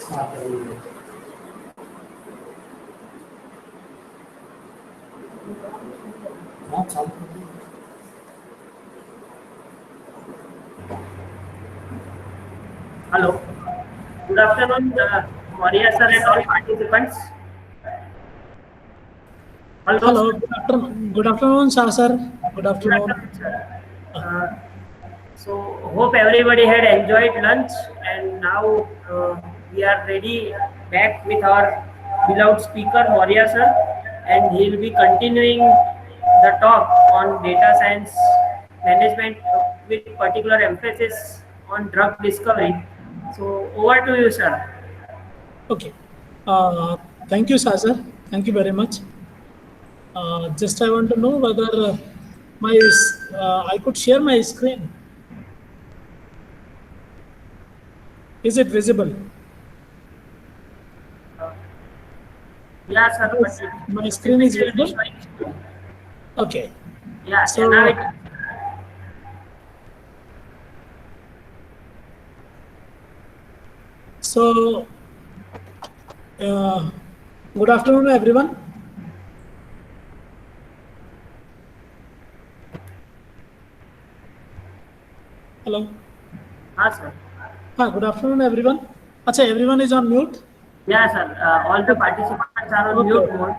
Hello. Good afternoon, Maria sir and all participants. Hello, Hello, sir. good afternoon, Shah sir. Good Good afternoon. afternoon, sir. So, hope everybody had enjoyed lunch, and now we are ready back with our beloved speaker, Maria sir, and he will be continuing the talk on data science management with particular emphasis on drug discovery. So, over to you, sir. Okay. Thank you, Shah sir. Thank you very much. Just I want to know whether I could share my screen. Is it visible? Yeah, sir, but Yes, it my screen is will be visible. showing. Okay. Yeah, So, now it. so uh, good afternoon, everyone. Hello. Sir. Good afternoon, everyone. Acha, everyone is on mute. Yeah, sir. All the participants are on Okay. mute mode.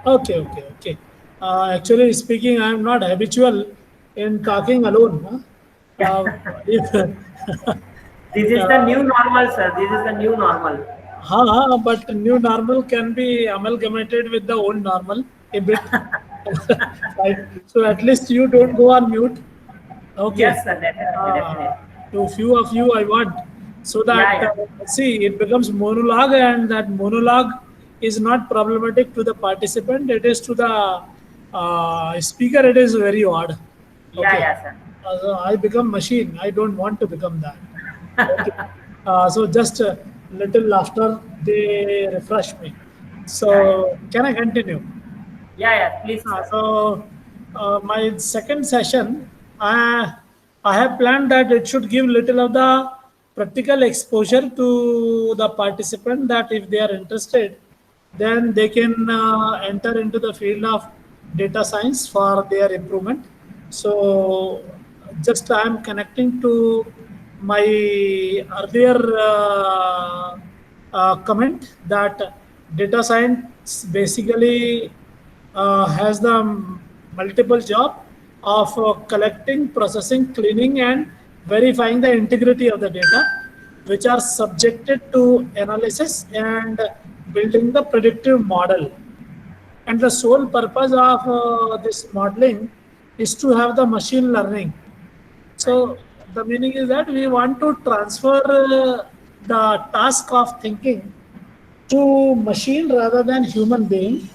Okay. Actually speaking, I am not habitual in talking alone. Huh? If, This is the new normal, sir. This is the new normal. but new normal can be amalgamated with the old normal a bit. Right. So at least you don't go on mute. Okay. Yes, sir. Definitely, Uh, definitely. to few of you, I want so that Yeah, yeah. see it becomes monologue, and that monologue is not problematic to the participant. It is to the speaker. It is very odd. Yeah, Okay. yeah, sir. So I become machine. I don't want to become that. Okay. So just a little laughter, they refresh me. Yeah, yeah. So can I continue? Yeah, yeah. Please, sir. My second session, I have planned that it should give little of the practical exposure to the participant, that if they are interested, then they can enter into the field of data science for their improvement. So just I am connecting to my earlier comment that data science basically has the multiple job of collecting, processing, cleaning, and verifying the integrity of the data, which are subjected to analysis and building the predictive model. And the sole purpose of this modeling is to have the machine learning. Right. So the meaning is that we want to transfer the task of thinking to machine rather than human being.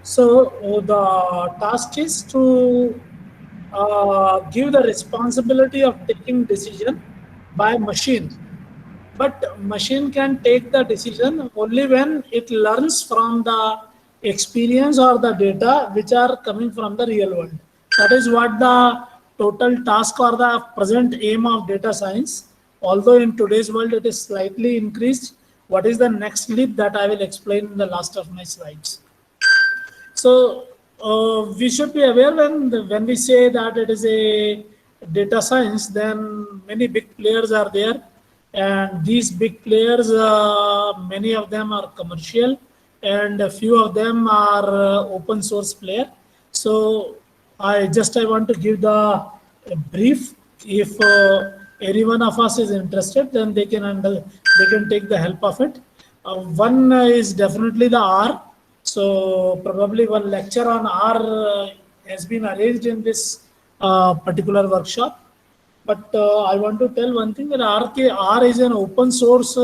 So the task is to give the responsibility of taking decision by machine. But machine can take the decision only when it learns from the experience or the data which are coming from the real world. That is what the total task or the present aim of data science. Although in today's world it is slightly increased, what is the next leap that I will explain in the last of my slides. So we should be aware when we say that it is a data science, then many big players are there, and these big players, many of them are commercial, and a few of them are open source player. So I want to give the brief. If any one of us is interested, then they can take the help of it. One is definitely the R. So probably one lecture on R has been arranged in this particular workshop. But I want to tell one thing that R is an open source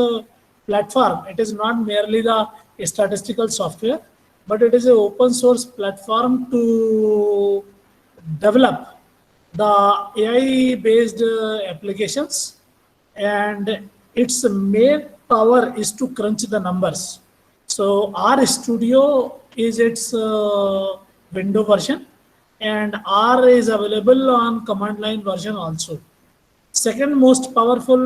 platform. It is not merely the statistical software. but it is an open source platform to develop the AI based applications, and its main power is to crunch the numbers. So R Studio is its window version, and R is available on command line version also. Second most powerful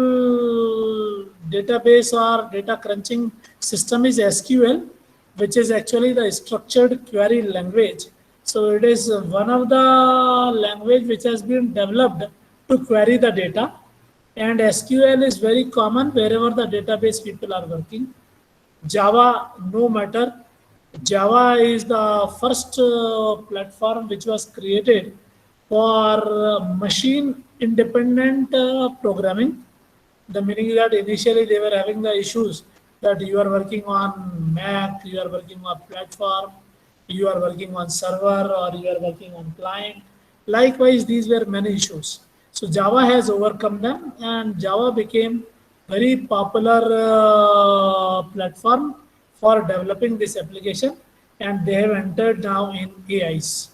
database or data crunching system is SQL, which is actually the structured query language. So it is one of the language which has been developed to query the data, and SQL is very common wherever the database people are working. Java, no matter. Java is the first platform which was created for machine independent programming. The meaning is that initially they were having the issues that you are working on Mac, you are working on platform, you are working on server, or you are working on client. Likewise, these were many issues. So Java has overcome them, and Java became very popular platform for developing this application, and they have entered now in AIs.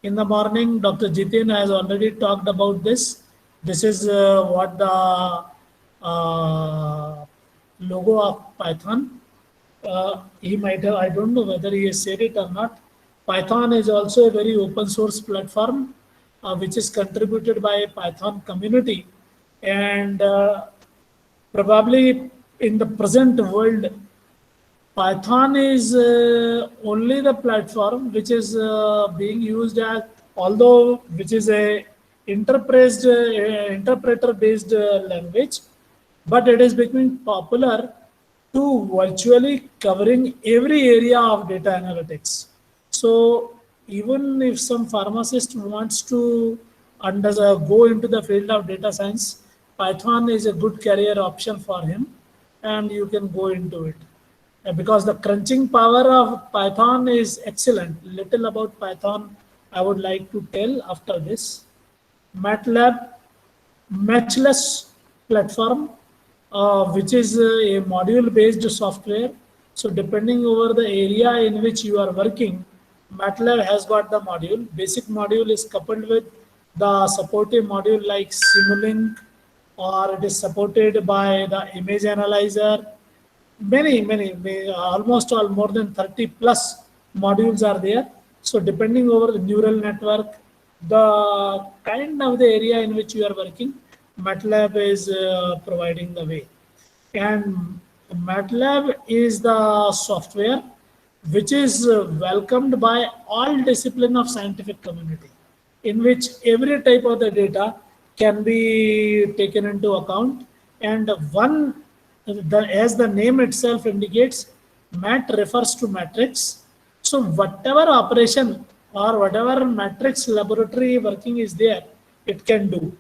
In the morning, Dr. Jitin has already talked about this. This is what the logo of Python. He might have, I don't know whether he has said it or not. Python is also a very open source platform which is contributed by Python community, and probably in the present world, Python is only the platform which is being used as, although which is a interpreter-based language, but it is becoming popular to virtually covering every area of data analytics. So even if some pharmacist wants to go into the field of data science, Python is a good career option for him, and you can go into it. Because the crunching power of Python is excellent. Little about Python I would like to tell after this. MATLAB, matchless platform, which is a module-based software. So depending over the area in which you are working, MATLAB has got the module. Basic module is coupled with the supportive module like Simulink, or it is supported by the image analyzer. Many, almost all more than 30 plus modules are there. So depending over the neural network, the kind of the area in which you are working, MATLAB is providing the way. And MATLAB is the software which is welcomed by all discipline of scientific community, in which every type of the data can be taken into account. And as the name itself indicates, mat refers to matrix. So whatever operation or whatever matrix laboratory working is there, it can do.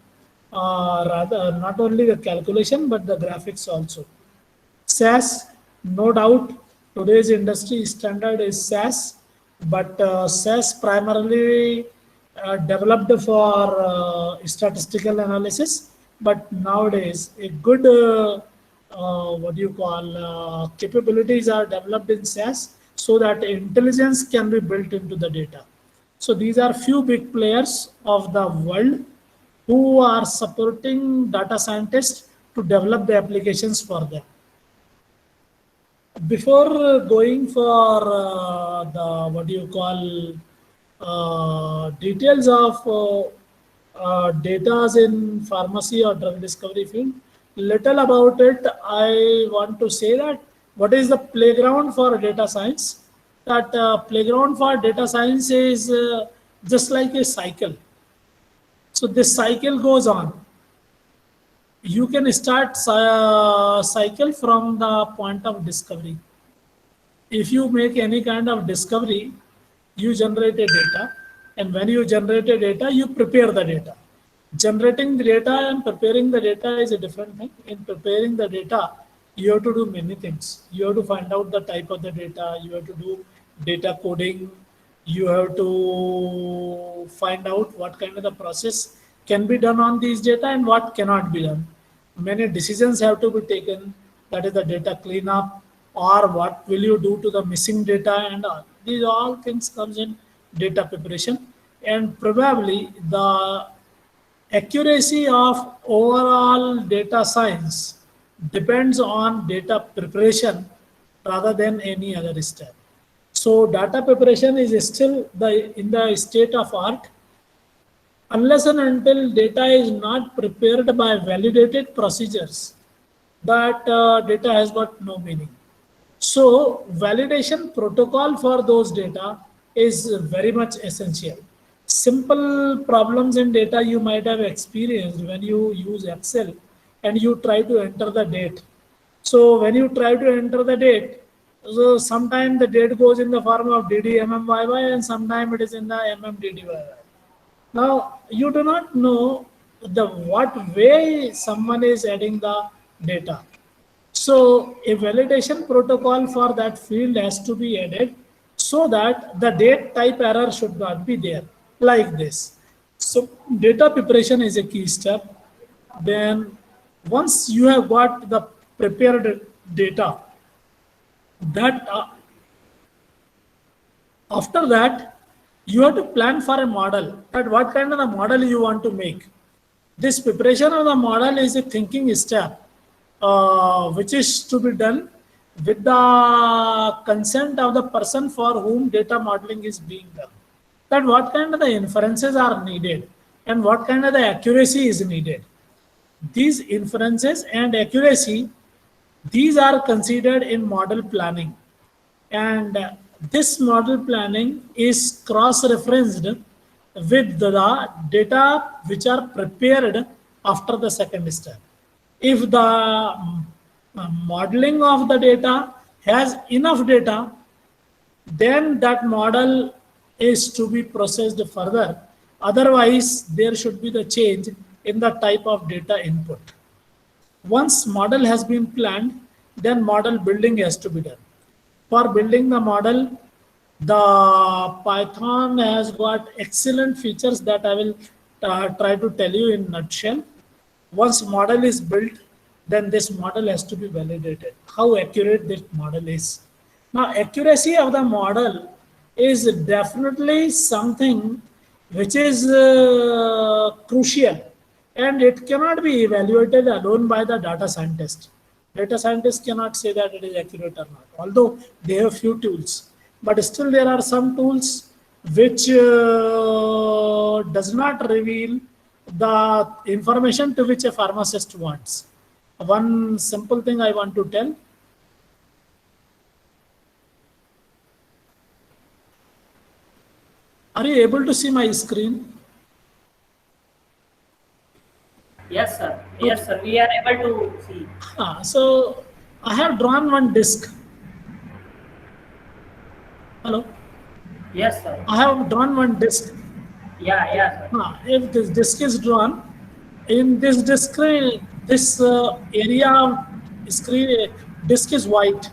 Rather, not only the calculation, but the graphics also. SAS, no doubt, today's industry standard is SAS, but SAS primarily developed for statistical analysis. But nowadays, a good capabilities are developed in SAS so that intelligence can be built into the data. So these are few big players of the world who are supporting data scientists to develop the applications for them. Before going for details of data in pharmacy or drug discovery field, little about it, I want to say that what is the playground for data science? That playground for data science is just like a cycle. So this cycle goes on. You can start cycle from the point of discovery. If you make any kind of discovery, you generate a data, and when you generate a data, you prepare the data. Generating the data and preparing the data is a different thing. In preparing the data, you have to do many things. You have to find out the type of the data, you have to do data coding, you have to find out what kind of the process can be done on these data and what cannot be done. Many decisions have to be taken, that is the data cleanup, or what will you do to the missing data, and all. These all things comes in data preparation. And probably the accuracy of overall data science depends on data preparation rather than any other step. So data preparation is still in the state of art unless and until data is not prepared by validated procedures. That data has got no meaning. So validation protocol for those data is very much essential. Simple problems in data you might have experienced when you use Excel and you try to enter the date. So when you try to enter the date, so sometimes the date goes in the form of DDMMYY and sometimes it is in the MMDDYY. Now you do not know the what way someone is adding the data. So a validation protocol for that field has to be added so that the date type error should not be there like this. So data preparation is a key step. Then once you have got the prepared data, that after that you have to plan for a model, that what kind of a model you want to make. This preparation of the model is a thinking step which is to be done with the consent of the person for whom data modeling is being done. That what kind of the inferences are needed and what kind of the accuracy is needed. These inferences and accuracy, these are considered in model planning. And this model planning is cross-referenced with the data which are prepared after the second step. If the modeling of the data has enough data, then that model is to be processed further. Otherwise, there should be the change in the type of data input. Once model has been planned, then model building has to be done. For building the model, the Python has got excellent features that I will try to tell you in a nutshell. Once model is built, then this model has to be validated, how accurate this model is. Now, accuracy of the model is definitely something which is crucial, and it cannot be evaluated alone by the data scientist. Data scientists cannot say that it is accurate or not, although they have few tools. But still there are some tools which does not reveal the information to which a pharmacist wants. One simple thing I want to tell. Are you able to see my screen? Yes, sir. Yes, sir. We are able to see. So I have drawn one disk. Hello? Yes, sir. I have drawn one disk. Yeah, sir. If this disk is drawn, in this disk, this area of screen disk is white,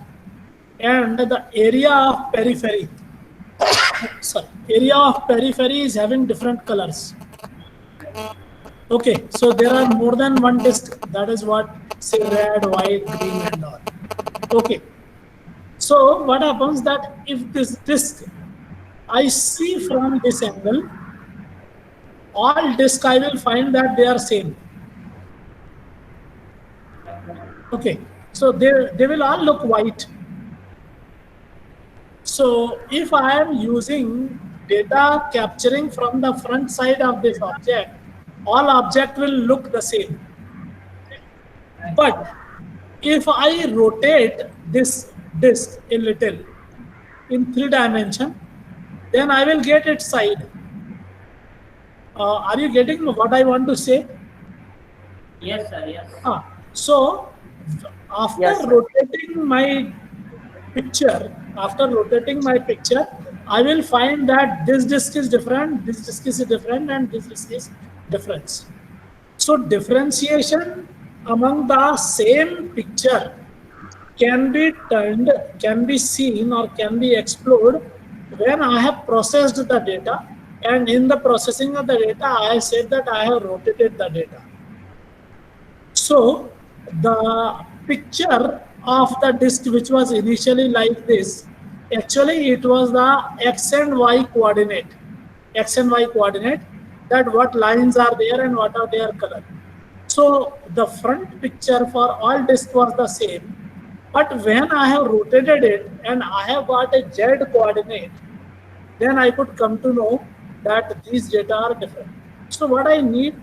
and the area of periphery, area of periphery is having different colors. Okay, so there are more than one disk. That is what, say, red, white, green, and all. Okay, so what happens that if this disk I see from this angle, all disk I will find that they are same. Okay, so they will all look white. So if I am using data capturing from the front side of this object, all object will look the same. But if I rotate this disk a little in 3 dimension, then I will get its side. Are you getting what I want to say? Yes, sir. Yes. So after rotating my picture, I will find that this disk is different, this disk is different, and this disk is different. So differentiation among the same picture can be seen or can be explored when I have processed the data, and in the processing of the data, I said that I have rotated the data. So the picture of the disk which was initially like this, actually it was the x and y coordinate, x and y coordinate, that what lines are there and what are their color. So the front picture for all disk was the same, but when I have rotated it and I have got a z coordinate, then I could come to know that these data are different. So what I need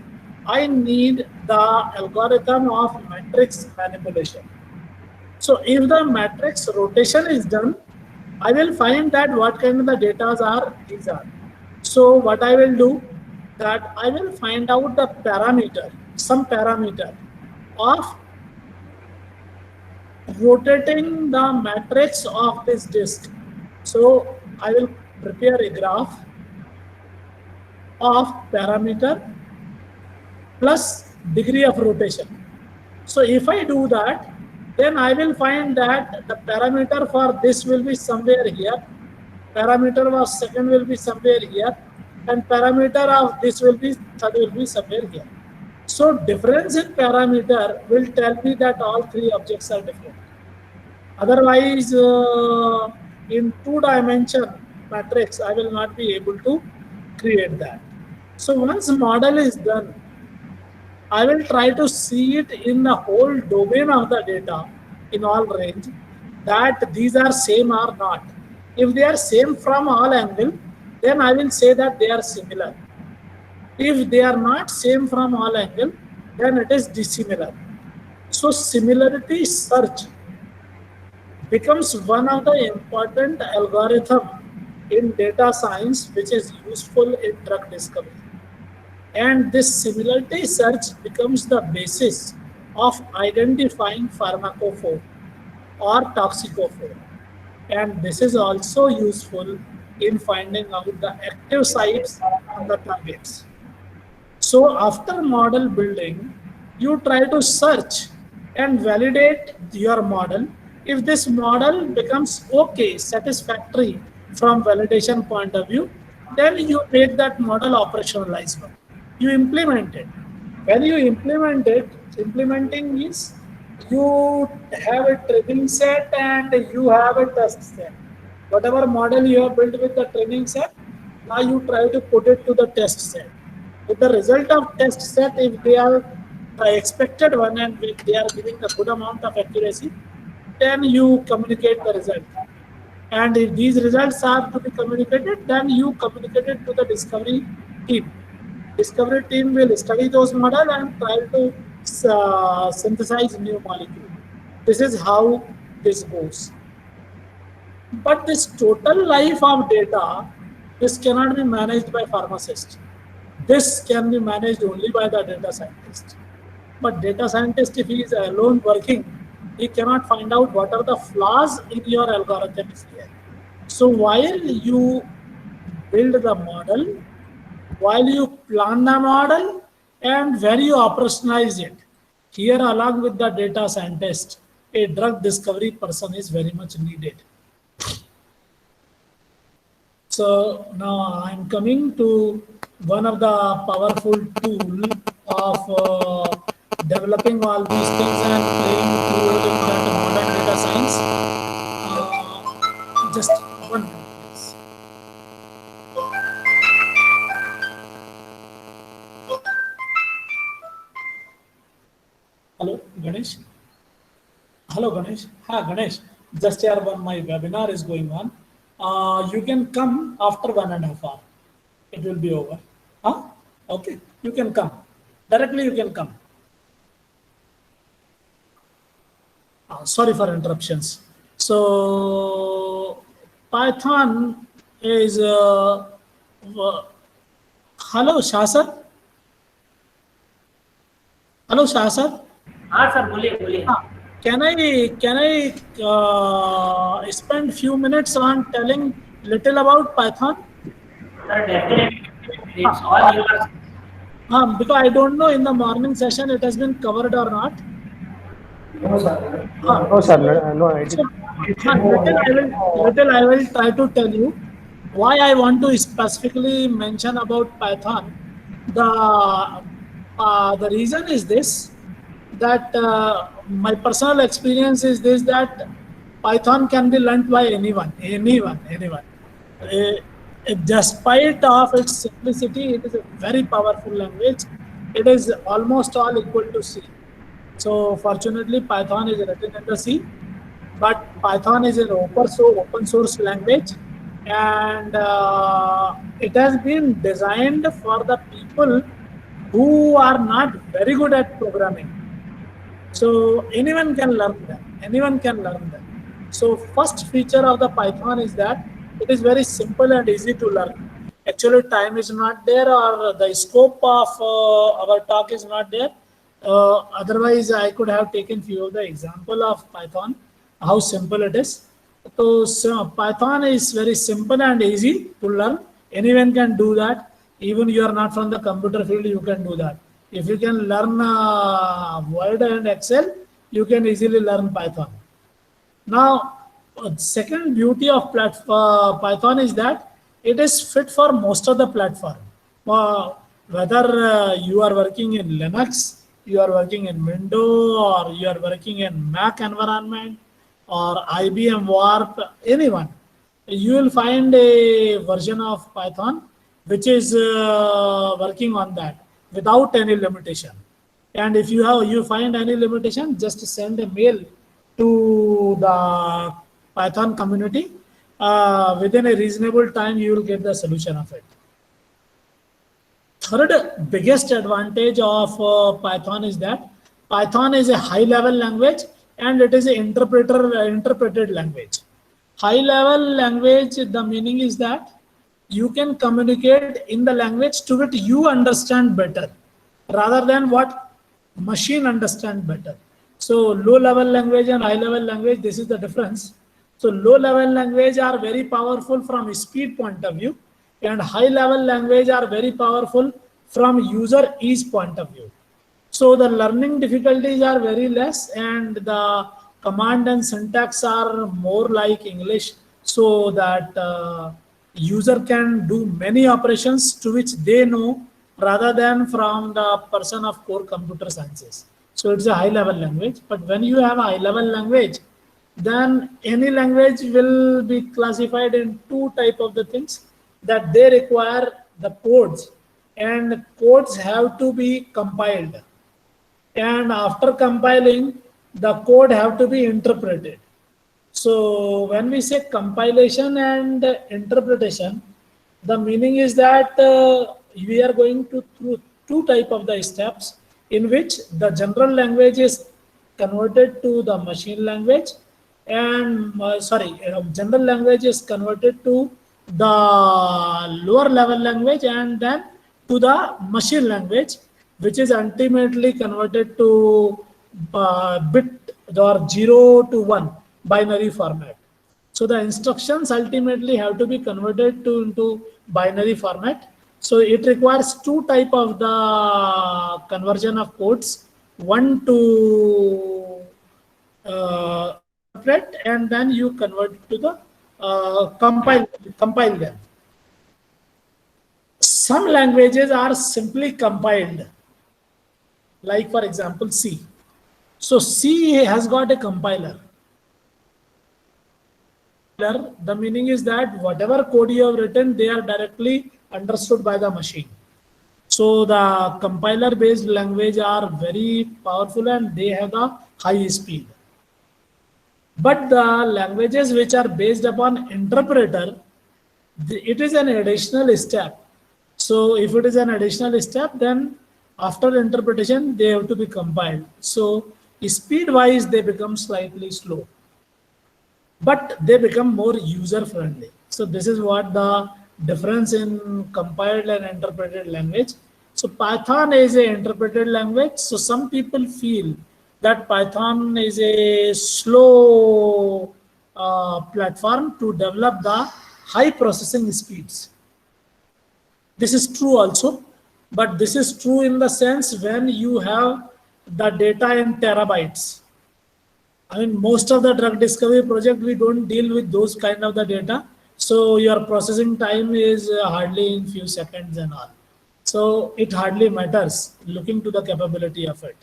the algorithm of matrix manipulation. So if the matrix rotation is done, I will find that what kind of the data are these are. So what I will do, that I will find out the parameter, some parameter of rotating the matrix of this disk. So I will prepare a graph of parameter plus degree of rotation. So if I do that, then I will find that the parameter for this will be somewhere here, parameter of second will be somewhere here, and parameter of this will be third will be somewhere here. So difference in parameter will tell me that all three objects are different. Otherwise, in 2-dimension matrix, I will not be able to create that. So once model is done, I will try to see it in the whole domain of the data in all range, that these are same or not. If they are same from all angle, then I will say that they are similar. If they are not same from all angle, then it is dissimilar. So similarity search becomes one of the important algorithm in data science which is useful in drug discovery. And this similarity search becomes the basis of identifying pharmacophore or toxicophore. And this is also useful in finding out the active sites on the targets. So after model building, you try to search and validate your model. If this model becomes okay, satisfactory from validation point of view, then you make that model operationalizable. You implement it. When you implement it, implementing means you have a training set and you have a test set. Whatever model you have built with the training set, now you try to put it to the test set. With the result of test set, if they are the expected one and if they are giving a good amount of accuracy, then you communicate the result. And if these results are to be communicated, then you communicate it to the discovery team. Discovery team will study those models and try to synthesize new molecule. This is how this goes. But this total life of data, this cannot be managed by pharmacist. This can be managed only by the data scientist. But data scientist, if he is alone working, he cannot find out what are the flaws in your algorithms here. So while you build the model, while you plan the model, and when you operationalize it, here along with the data scientist, a drug discovery person is very much needed. So now I'm coming to one of the powerful tool of developing all these things and playing role in that modern data science. Just 1 minute, please. Hello, Ganesh. Hello, Ganesh. Hi, Ganesh. Just here, my webinar is going on. You can come after 1.5 hours. It will be over. Huh? Okay, you can come. Directly you can come. Sorry for interruptions. So Python is hello Shah sir. Hello Shah sir. हाँ sir बोलिए. Can I spend few minutes on telling little about Python? Sir, definitely. It's all yours. Because I don't know in the morning session it has been covered or not. No, sir. No, sir. No, I didn't. Little I will try to tell you why I want to specifically mention about Python. The reason is this, that my personal experience is this, that Python can be learnt by anyone. Uh, Despite of its simplicity, it is a very powerful language. It is almost all equal to C. So fortunately, Python is written in the C, but Python is an open source language, and it has been designed for the people who are not very good at programming. So anyone can learn that. Anyone can learn that. So first feature of the Python is that it is very simple and easy to learn. Actually, time is not there, or the scope of our talk is not there. Otherwise, I could have taken few of the example of Python, how simple it is. So Python is very simple and easy to learn. Anyone can do that. Even you are not from the computer field, you can do that. If you can learn Word and Excel, you can easily learn Python. Now, second beauty of Python is that it is fit for most of the platform. Whether you are working in Linux, you are working in Windows, or you are working in Mac environment, or IBM Warp, anyone, you will find a version of Python which is working on that without any limitation. And if you find any limitation, just send a mail to the Python community. Within a reasonable time, you will get the solution of it. Third biggest advantage of Python is that Python is a high-level language, and it is an interpreted language. High-level language, the meaning is that you can communicate in the language to which you understand better, rather than what machine understand better. So low-level language and high-level language, this is the difference. So low-level language are very powerful from a speed point of view, and high-level language are very powerful from user ease point of view. So the learning difficulties are very less, and the command and syntax are more like English, so that user can do many operations to which they know, rather than from the person of core computer sciences. So it's a high level language. But when you have a high level language, then any language will be classified in two type of the things, that they require the codes, and codes have to be compiled. And after compiling, the code have to be interpreted. So when we say compilation and interpretation, the meaning is that we are going to through two type of the steps, in which the general language is converted to the machine language, and general language is converted to the lower level language, and then to the machine language, which is ultimately converted to bit or 0 to 1 binary format. So the instructions ultimately have to be converted into binary format. So it requires two type of the conversion of codes, one to interpret, and then you convert to the compile them. Some languages are simply compiled, like for example C. So C has got a compiler. The meaning is that whatever code you have written, they are directly understood by the machine. So the compiler based language are very powerful, and they have a high speed. But the languages which are based upon interpreter, it is an additional step. So if it is an additional step, then after interpretation, they have to be compiled. So speed wise, they become slightly slow, but they become more user friendly. So this is what the difference in compiled and interpreted language. So Python is a interpreted language. So some people feel that Python is a slow platform to develop the high processing speeds. This is true also, but this is true in the sense when you have the data in terabytes. I mean, most of the drug discovery project, we don't deal with those kind of the data. So your processing time is hardly in few seconds and all. So it hardly matters looking to the capability of it.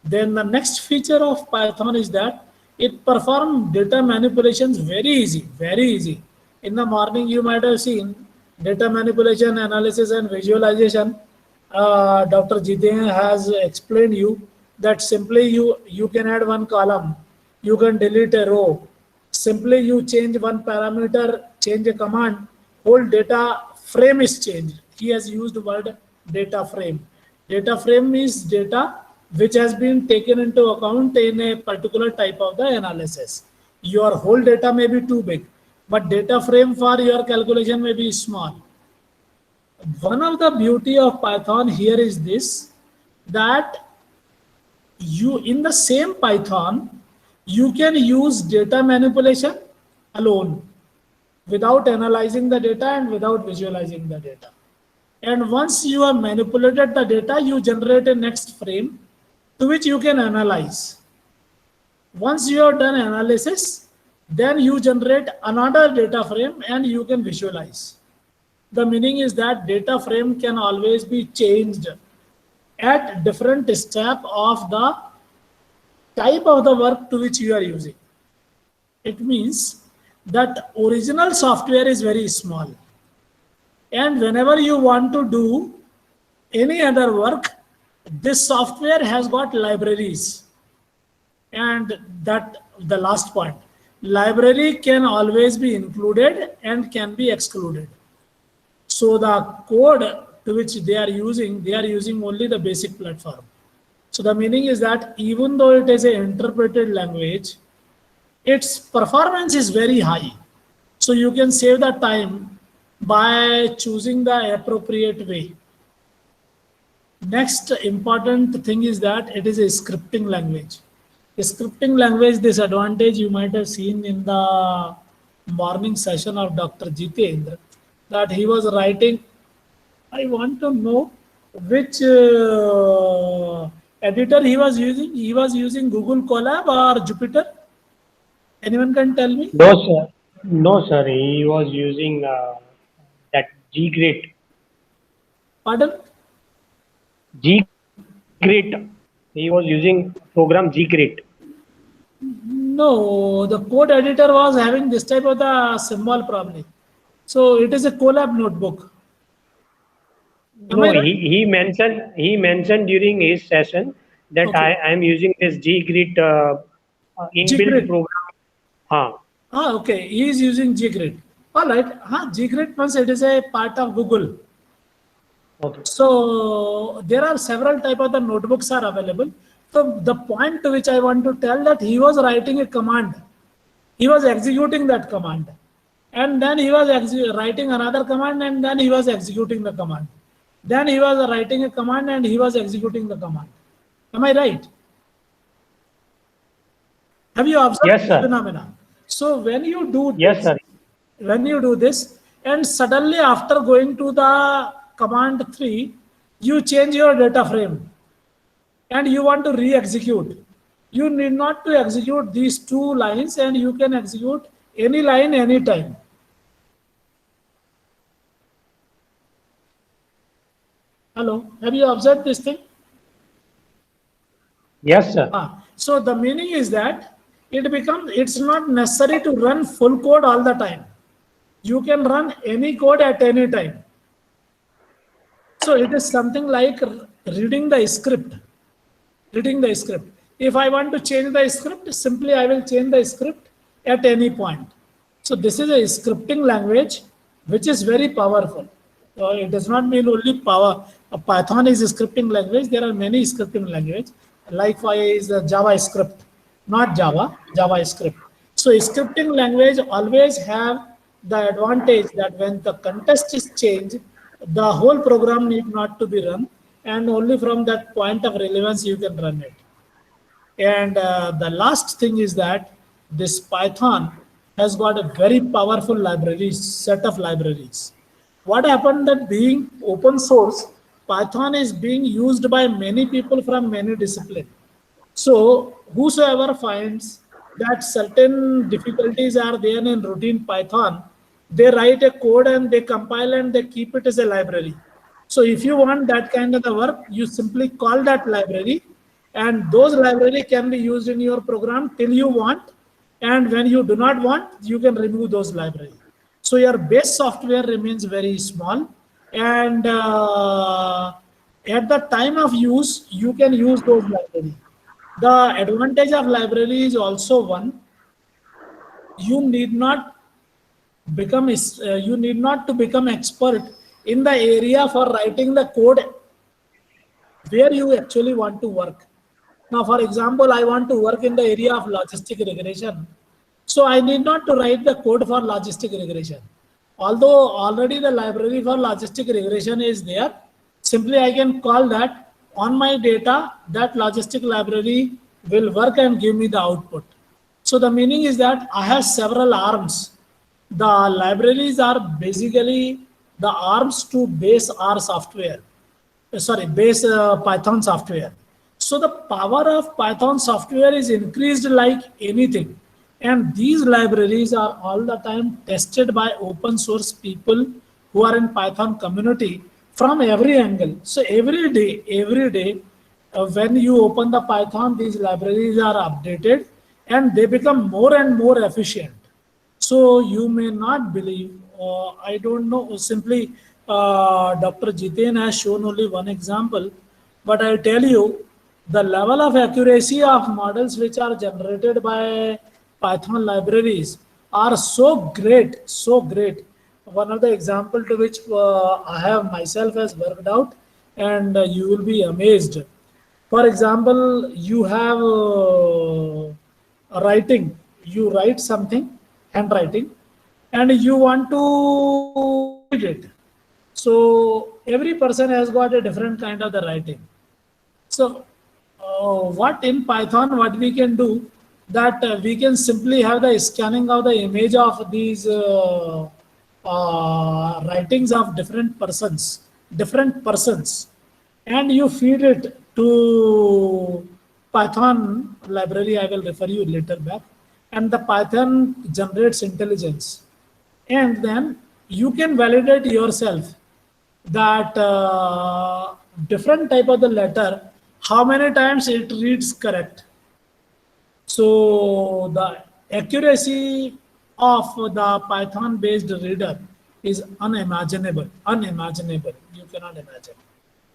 Then the next feature of Python is that it performs data manipulations very easy, very easy. In the morning, you might have seen data manipulation, analysis, and visualization. Dr. Jiten has explained you that simply you can add one column, you can delete a row. Simply you change one parameter, change a command, whole data frame is changed. He has used the word data frame. Data frame is data which has been taken into account in a particular type of the analysis. Your whole data may be too big, but data frame for your calculation may be small. One of the beauty of Python here is this, that you in the same Python, you can use data manipulation alone without analyzing the data and without visualizing the data. And once you have manipulated the data, you generate a next frame to which you can analyze. Once you have done analysis, then you generate another data frame and you can visualize. The meaning is that data frame can always be changed at different step of the type of the work to which you are using. It means that original software is very small. And whenever you want to do any other work, this software has got libraries. And that the last point, library can always be included and can be excluded. So the code to which they are using only the basic platform. So the meaning is that even though it is an interpreted language, its performance is very high. So you can save the time by choosing the appropriate way. Next important thing is that it is a scripting language. A scripting language, this advantage you might have seen in the morning session of Dr. Jitendra, that he was writing. I want to know which editor he was using. He was using Google Colab or Jupyter. Anyone can tell me? No, sir. No, sir. He was using that G-Grid. Pardon? G-Grid. He was using program G-Grid. No, the code editor was having this type of the symbol probably. So it is a Colab notebook. Am No, I right? he mentioned during his session that Okay. I am using this G-Grid inbuilt G-Grid. program. Okay. He is using G-Grid. All right. G-Grid means it is a part of Google. Okay. So there are several type of the notebooks are available. So the point to which I want to tell that he was writing a command. He was executing that command. And then he was writing another command and then he was executing the command. Then he was writing a command and he was executing the command. Am I right? Have you observed Yes, this sir. phenomena? So when you do this, Yes, sir. when you do this, and suddenly after going to the command 3, you change your data frame and you want to re-execute. You need not to execute these 2 lines and you can execute any line anytime. Hello, have you observed this thing? Yes, sir. So the meaning is that it's not necessary to run full code all the time. You can run any code at any time. So it is something like reading the script. Reading the script. If I want to change the script, simply I will change the script at any point. So this is a scripting language which is very powerful. It does not mean only power. Python is a scripting language. There are many scripting languages. Likewise, JavaScript, not Java, JavaScript. So scripting language always have the advantage that when the context is changed, the whole program need not to be run, and only from that point of relevance you can run it. And the last thing is that this Python has got a very powerful set of libraries. What happened that being open source, Python is being used by many people from many disciplines. So whosoever finds that certain difficulties are there in routine Python, they write a code and they compile and they keep it as a library. So if you want that kind of the work, you simply call that library and those library can be used in your program till you want, and when you do not want, you can remove those library. So your base software remains very small, and at the time of use, you can use those library. The advantage of library is also one: you need not you need not to become expert in the area for writing the code where you actually want to work. Now, for example, I want to work in the area of logistic regression. So I need not to write the code for logistic regression. Although already the library for logistic regression is there, simply I can call that on my data, that logistic library will work and give me the output. So the meaning is that I have several arms. The libraries are basically the arms to base our software. Base Python software. So the power of Python software is increased like anything. And these libraries are all the time tested by open source people who are in Python community from every angle. So every day, when you open the Python, these libraries are updated and they become more and more efficient. So you may not believe, I don't know, simply Dr. Jiten has shown only one example, but I tell you, the level of accuracy of models which are generated by Python libraries are so great, so great. One of the example to which I have myself has worked out, and you will be amazed. For example, you have writing, you write something, handwriting, and you want to read it. So every person has got a different kind of the writing. So what in Python, what we can do, that we can simply have the scanning of the image of these writings of different persons, and you feed it to Python library. I will refer you later back, and the Python generates intelligence, and then you can validate yourself that different type of the letter, how many times it reads correct. So the accuracy of the Python based reader is unimaginable. You cannot imagine.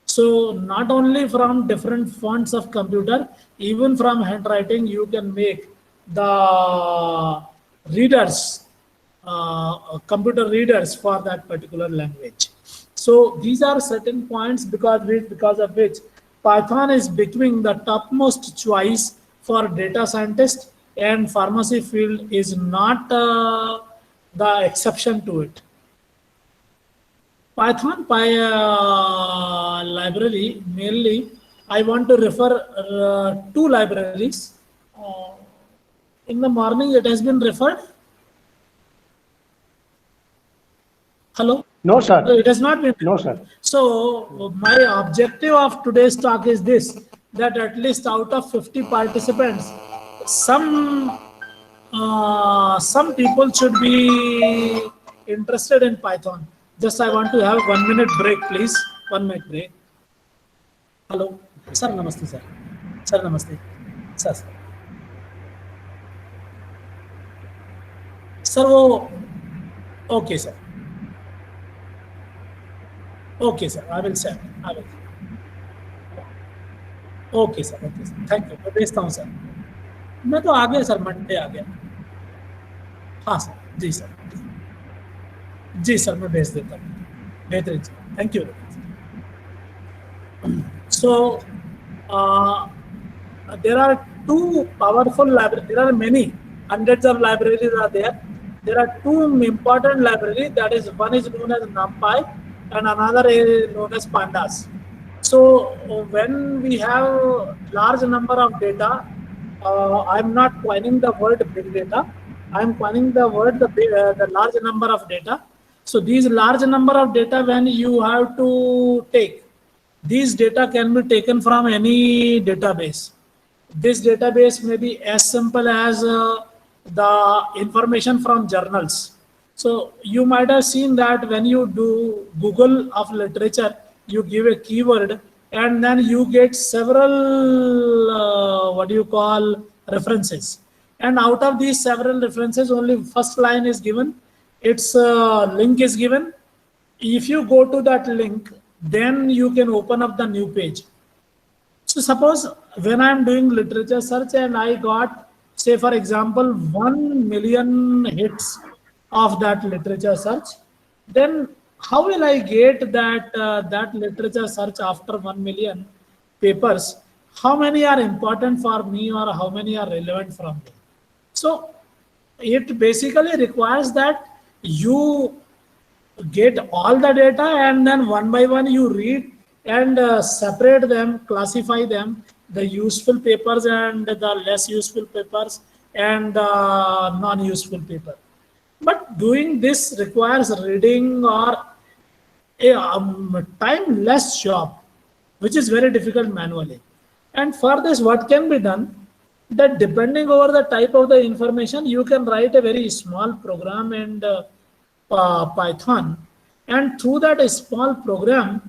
So not only from different fonts of computer, even from handwriting, you can make the readers, computer readers for that particular language. So these are certain points because of which Python is becoming the topmost choice for data scientists, and pharmacy field is not the exception to it. Python library, mainly I want to refer two libraries. In the morning it has been referred. Hello? No, sir. No, it has not been. No, sir. So my objective of today's talk is this, that at least out of 50 participants, some people should be interested in Python. Just I want to have 1 minute break, please. 1 minute break. Hello. Sir, namaste, sir. Sir, namaste. Sir. Sir, okay, sir. Okay, sir. I will send. I will. Okay sir, thank you. मैं भेजता हूँ sir. मैं तो आ गया sir, Monday आ गया। हाँ sir, जी sir, जी sir, मैं भेज देता हूँ। बेहतरीन sir, thank you. So there are two powerful libraries. There are many hundreds of libraries are there. There are two important libraries. That is, one is known as NumPy and another is known as Pandas. So when we have large number of data, I'm not coining the word big data. I'm coining the word the large number of data. So these large number of data, when you have to take, these data can be taken from any database. This database may be as simple as the information from journals. So you might have seen that when you do Google of literature, you give a keyword and then you get several what do you call references, and out of these several references only first line is given, its link is given. If you go to that link, then you can open up the new page. So suppose when I'm doing literature search and I got, say for example, 1 million hits of that literature search, then how will I get that that literature search after 1 million papers? How many are important for me or how many are relevant from me? So it basically requires that you get all the data and then one by one you read and separate them, classify them, the useful papers and the less useful papers and non-useful paper. But doing this requires reading or a time less job, which is very difficult manually. And for this, what can be done? That depending over the type of the information, you can write a very small program in Python, and through that small program,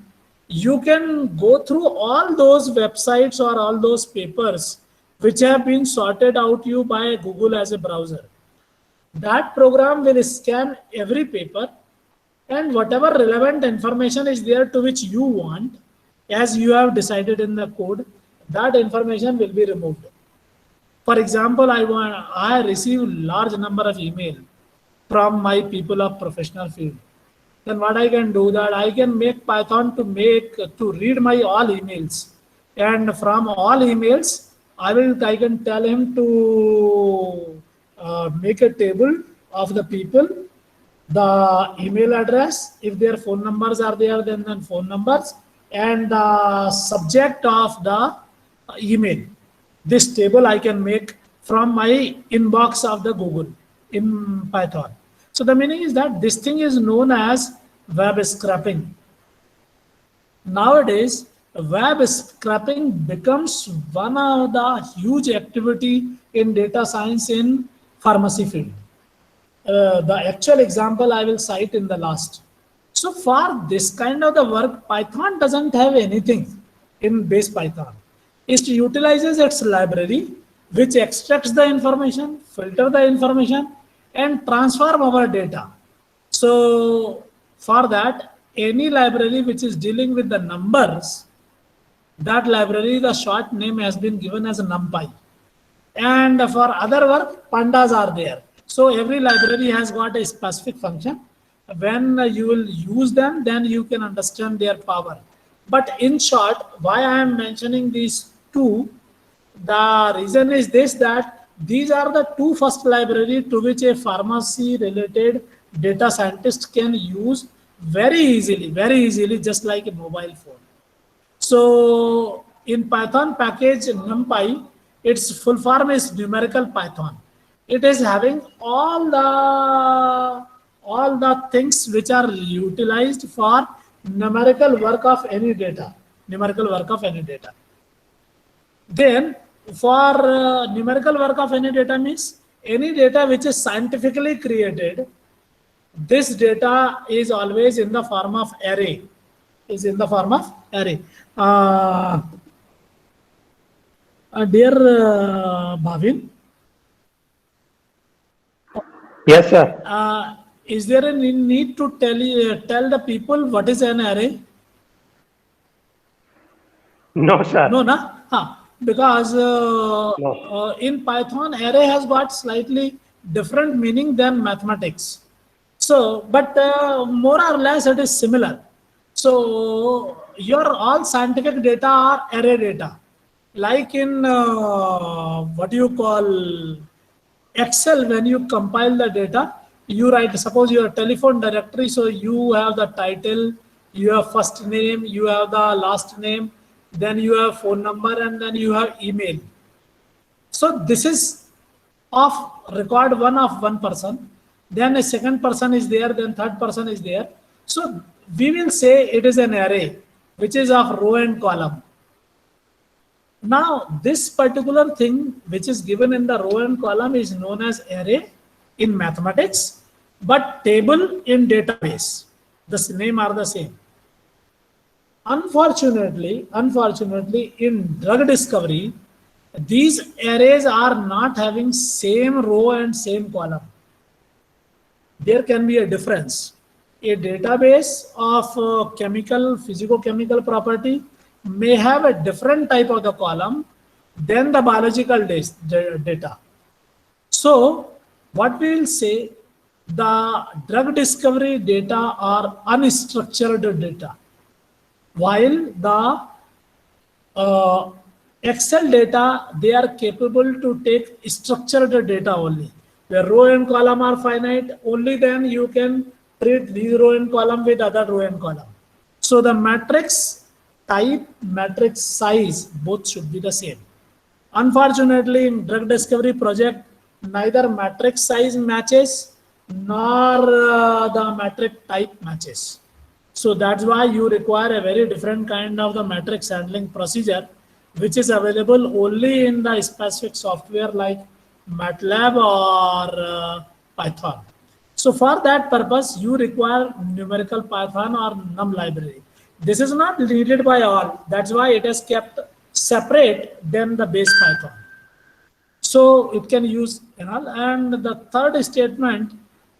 you can go through all those websites or all those papers which have been sorted out you by Google as a browser. That program will scan every paper, and whatever relevant information is there to which you want, as you have decided in the code, that information will be removed. For example, I receive large number of email from my people of professional field. Then what I can do, that I can make Python to read my all emails, and from all emails I can tell him to make a table of the people, the email address, if their phone numbers are there, then phone numbers, and the subject of the email. This table I can make from my inbox of the Google in Python. So the meaning is that this thing is known as web scraping. Nowadays, web scraping becomes one of the huge activity in data science in pharmacy field. The actual example I will cite in the last. So for this kind of the work, Python doesn't have anything in base Python. It utilizes its library, which extracts the information, filter the information, and transform our data. So for that, any library which is dealing with the numbers, that library, the short name has been given as NumPy. And for other work, pandas are there. So every library has got a specific function. When you will use them, then you can understand their power. But in short, why I am mentioning these two, the reason is this, that these are the two first library to which a pharmacy related data scientist can use very easily, just like a mobile phone. So in Python package NumPy, its full form is numerical Python. It is having all the things which are utilized for numerical work of any data. Then for numerical work of any data means any data which is scientifically created. This data is always in the form of array. Dear Bhavin. Yes, sir. Is there a need to tell the people what is an array? No, sir. No, na? Because No. in Python, array has got slightly different meaning than mathematics. So, but more or less it is similar. So your all scientific data are array data. Like in what you call Excel, when you compile the data, you write, suppose your telephone directory, so you have the title, you have first name, you have the last name, then you have phone number, and then you have email. So this is of record one of one person, then a second person is there, then third person is there. So we will say it is an array which is of row and column. Now this particular thing which is given in the row and column is known as array in mathematics, but table in database. The name are the same. Unfortunately, in drug discovery, these arrays are not having same row and same column. There can be a difference. A database of physicochemical property may have a different type of the column than the biological data. So, what we will say, the drug discovery data are unstructured data, while the Excel data, they are capable to take structured data only. Where row and column are finite, only then you can treat these row and column with other row and column. So the matrix type, matrix size, both should be the same. Unfortunately, in drug discovery project, neither matrix size matches nor the matrix type matches. So that's why you require a very different kind of the matrix handling procedure, which is available only in the specific software like MATLAB or Python. So for that purpose, you require numerical Python or num library. This is not needed by all. That's why it is kept separate than the base Python. So it can use, and the third statement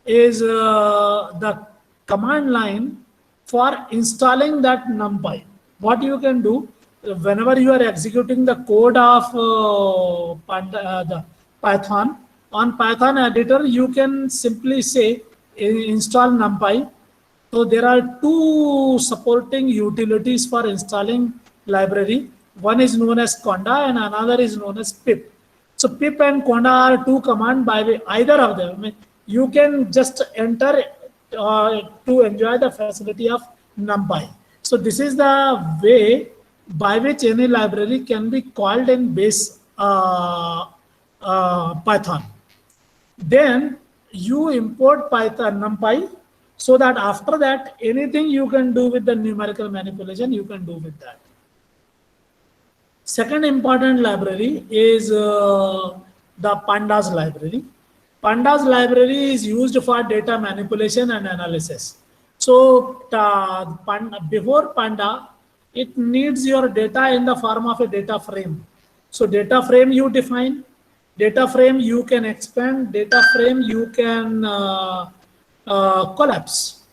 is the command line for installing that NumPy. What you can do, whenever you are executing the code of the Python, on Python editor, you can simply say install NumPy. So there are two supporting utilities for installing library. One is known as Conda and another is known as pip. So pip and Conda are two commands by either of them. You can just enter to enjoy the facility of NumPy. So this is the way by which any library can be called in base Python. Then you import Python NumPy, so that after that anything you can do with the numerical manipulation, you can do with that. Second important library is the Pandas library. Pandas library is used for data manipulation and analysis. So before Panda, it needs your data in the form of a data frame. So data frame you define, data frame you can expand, data frame you can collapse.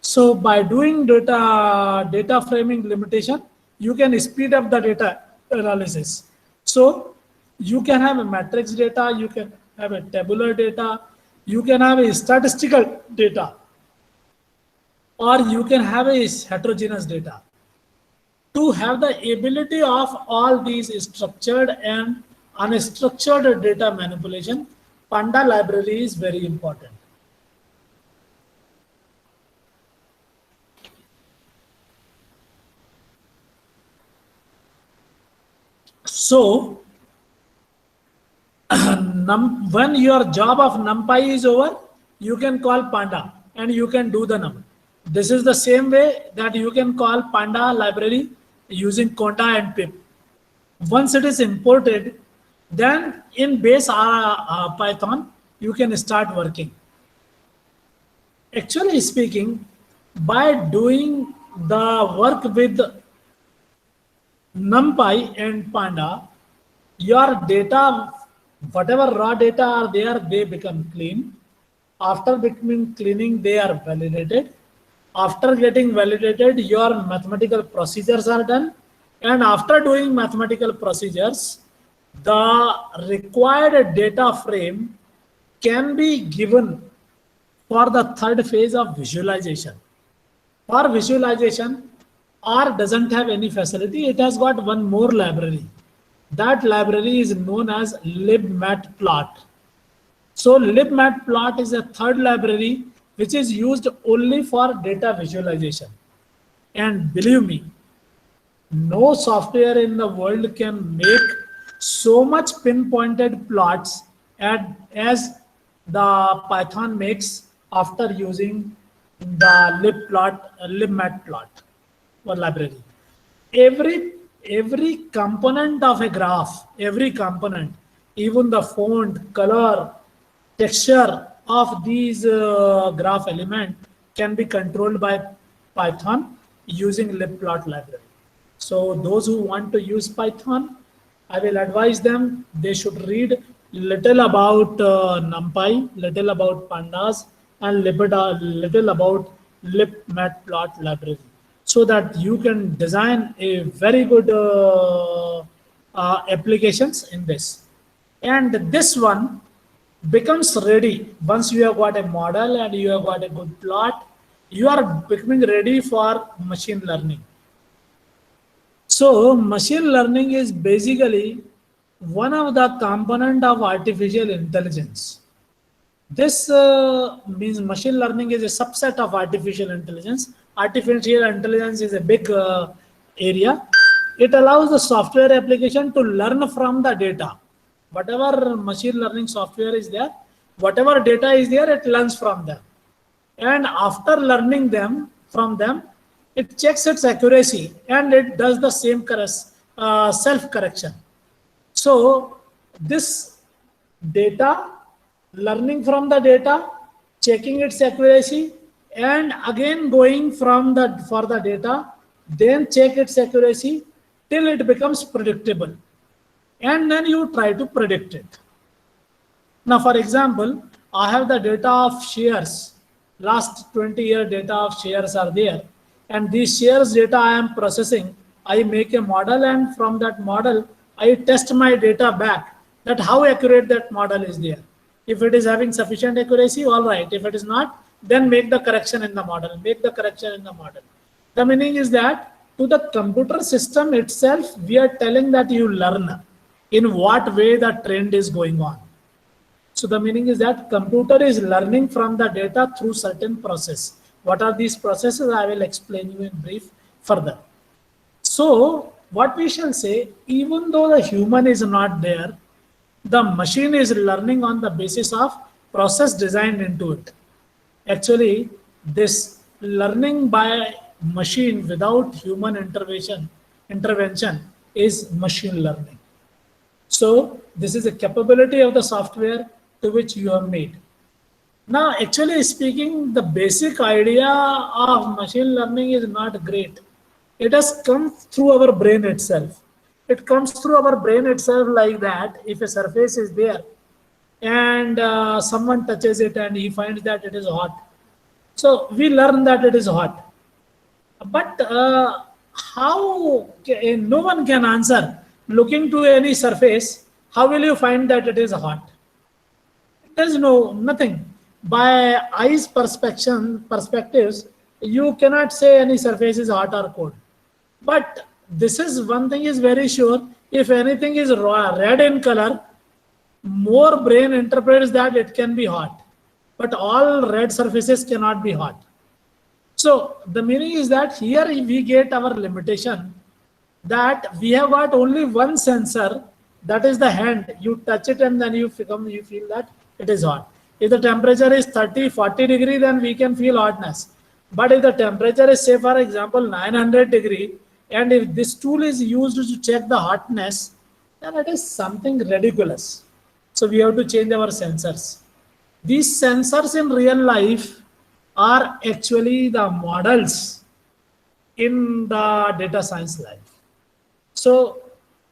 So by doing data framing limitation, you can speed up the data analysis. So you can have a matrix data, you can have a tabular data, you can have a statistical data, or you can have a heterogeneous data. To have the ability of all these structured and unstructured data manipulation, Panda library is very important. So when your job of NumPy is over, you can call Panda and you can do the num. This is the same way that you can call Panda library using Conda and pip. Once it is imported, then in base Python, you can start working. Actually speaking, by doing the work with NumPy and Panda, your data, whatever raw data are there, they become clean. After becoming cleaning, they are validated. After getting validated, your mathematical procedures are done. And after doing mathematical procedures, the required data frame can be given for the third phase of visualization. For visualization, R doesn't have any facility. It has got one more library. That library is known as libmatplot. So libmatplot is a third library which is used only for data visualization. And believe me, no software in the world can make so much pinpointed plots as the Python makes after using the libmatplot or library. Every component of a graph, every component, even the font, color, texture of these graph element can be controlled by Python using libplot library. So those who want to use Python, I will advise them they should read little about NumPy, little about pandas, and little about libmatplot library, so that you can design a very good applications in this. And this one becomes ready once you have got a model and you have got a good plot. You are becoming ready for machine learning. So machine learning is basically one of the component of artificial intelligence. This means machine learning is a subset of artificial intelligence. Artificial intelligence is a big area. It allows the software application to learn from the data. Whatever machine learning software is there, whatever data is there, it learns from them. And after learning them from them, it checks its accuracy and it does the same self-correction. So this data, learning from the data, checking its accuracy, and again going for the data, then check its accuracy till it becomes predictable. And then you try to predict it. Now, for example, I have the data of shares. Last 20-year data of shares are there. And these shares data I am processing, I make a model, and from that model, I test my data back that how accurate that model is there. If it is having sufficient accuracy, all right. If it is not, then make the correction in the model. The meaning is that to the computer system itself, we are telling that you learn in what way the trend is going on. So the meaning is that computer is learning from the data through certain process. What are these processes? I will explain you in brief further. So what we shall say, even though the human is not there, the machine is learning on the basis of process designed into it. Actually, this learning by machine without human intervention is machine learning. So this is a capability of the software to which you have made. Now, actually speaking, the basic idea of machine learning is not great. It has come through our brain itself. It comes through our brain itself like that. If a surface is there and someone touches it and he finds that it is hot, so we learn that it is hot. But how no one can answer, looking to any surface, how will you find that it is hot? There is nothing. By eyes perspectives, you cannot say any surface is hot or cold. But this is one thing is very sure. If anything is red in color, more brain interprets that it can be hot. But all red surfaces cannot be hot. So the meaning is that here we get our limitation, that we have got only one sensor, that is the hand. You touch it and then you feel that it is hot. If the temperature is 30-40 degree, then we can feel hotness. But if the temperature is, say for example, 900 degree, and if this tool is used to check the hotness, then it is something ridiculous. So we have to change our sensors. These sensors in real life are actually the models in the data science life. So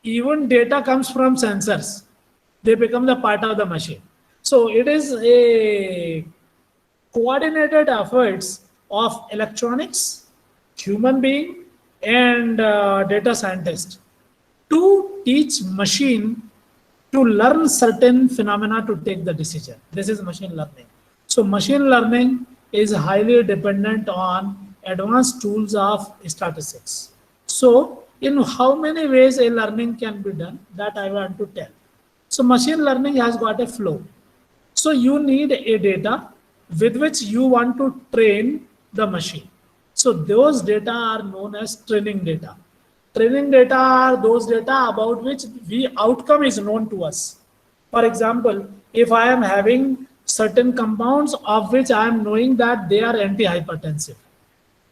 even data comes from sensors. They become the part of the machine. So it is a coordinated efforts of electronics, human being, and data scientist to teach machine to learn certain phenomena to take the decision. This is machine learning. So machine learning is highly dependent on advanced tools of statistics. So in how many ways a learning can be done, that I want to tell. So machine learning has got a flow. So you need a data with which you want to train the machine. So those data are known as training data. Training data are those data about which the outcome is known to us. For example, if I am having certain compounds of which I am knowing that they are antihypertensive.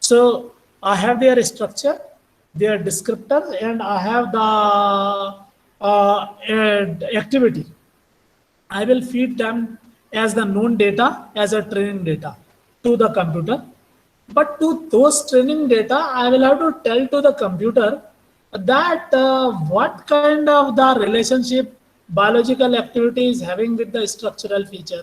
So I have their structure, their descriptor, and I have the activity. I will feed them as the known data, as a training data to the computer. But to those training data, I will have to tell to the computer that what kind of the relationship biological activity is having with the structural feature.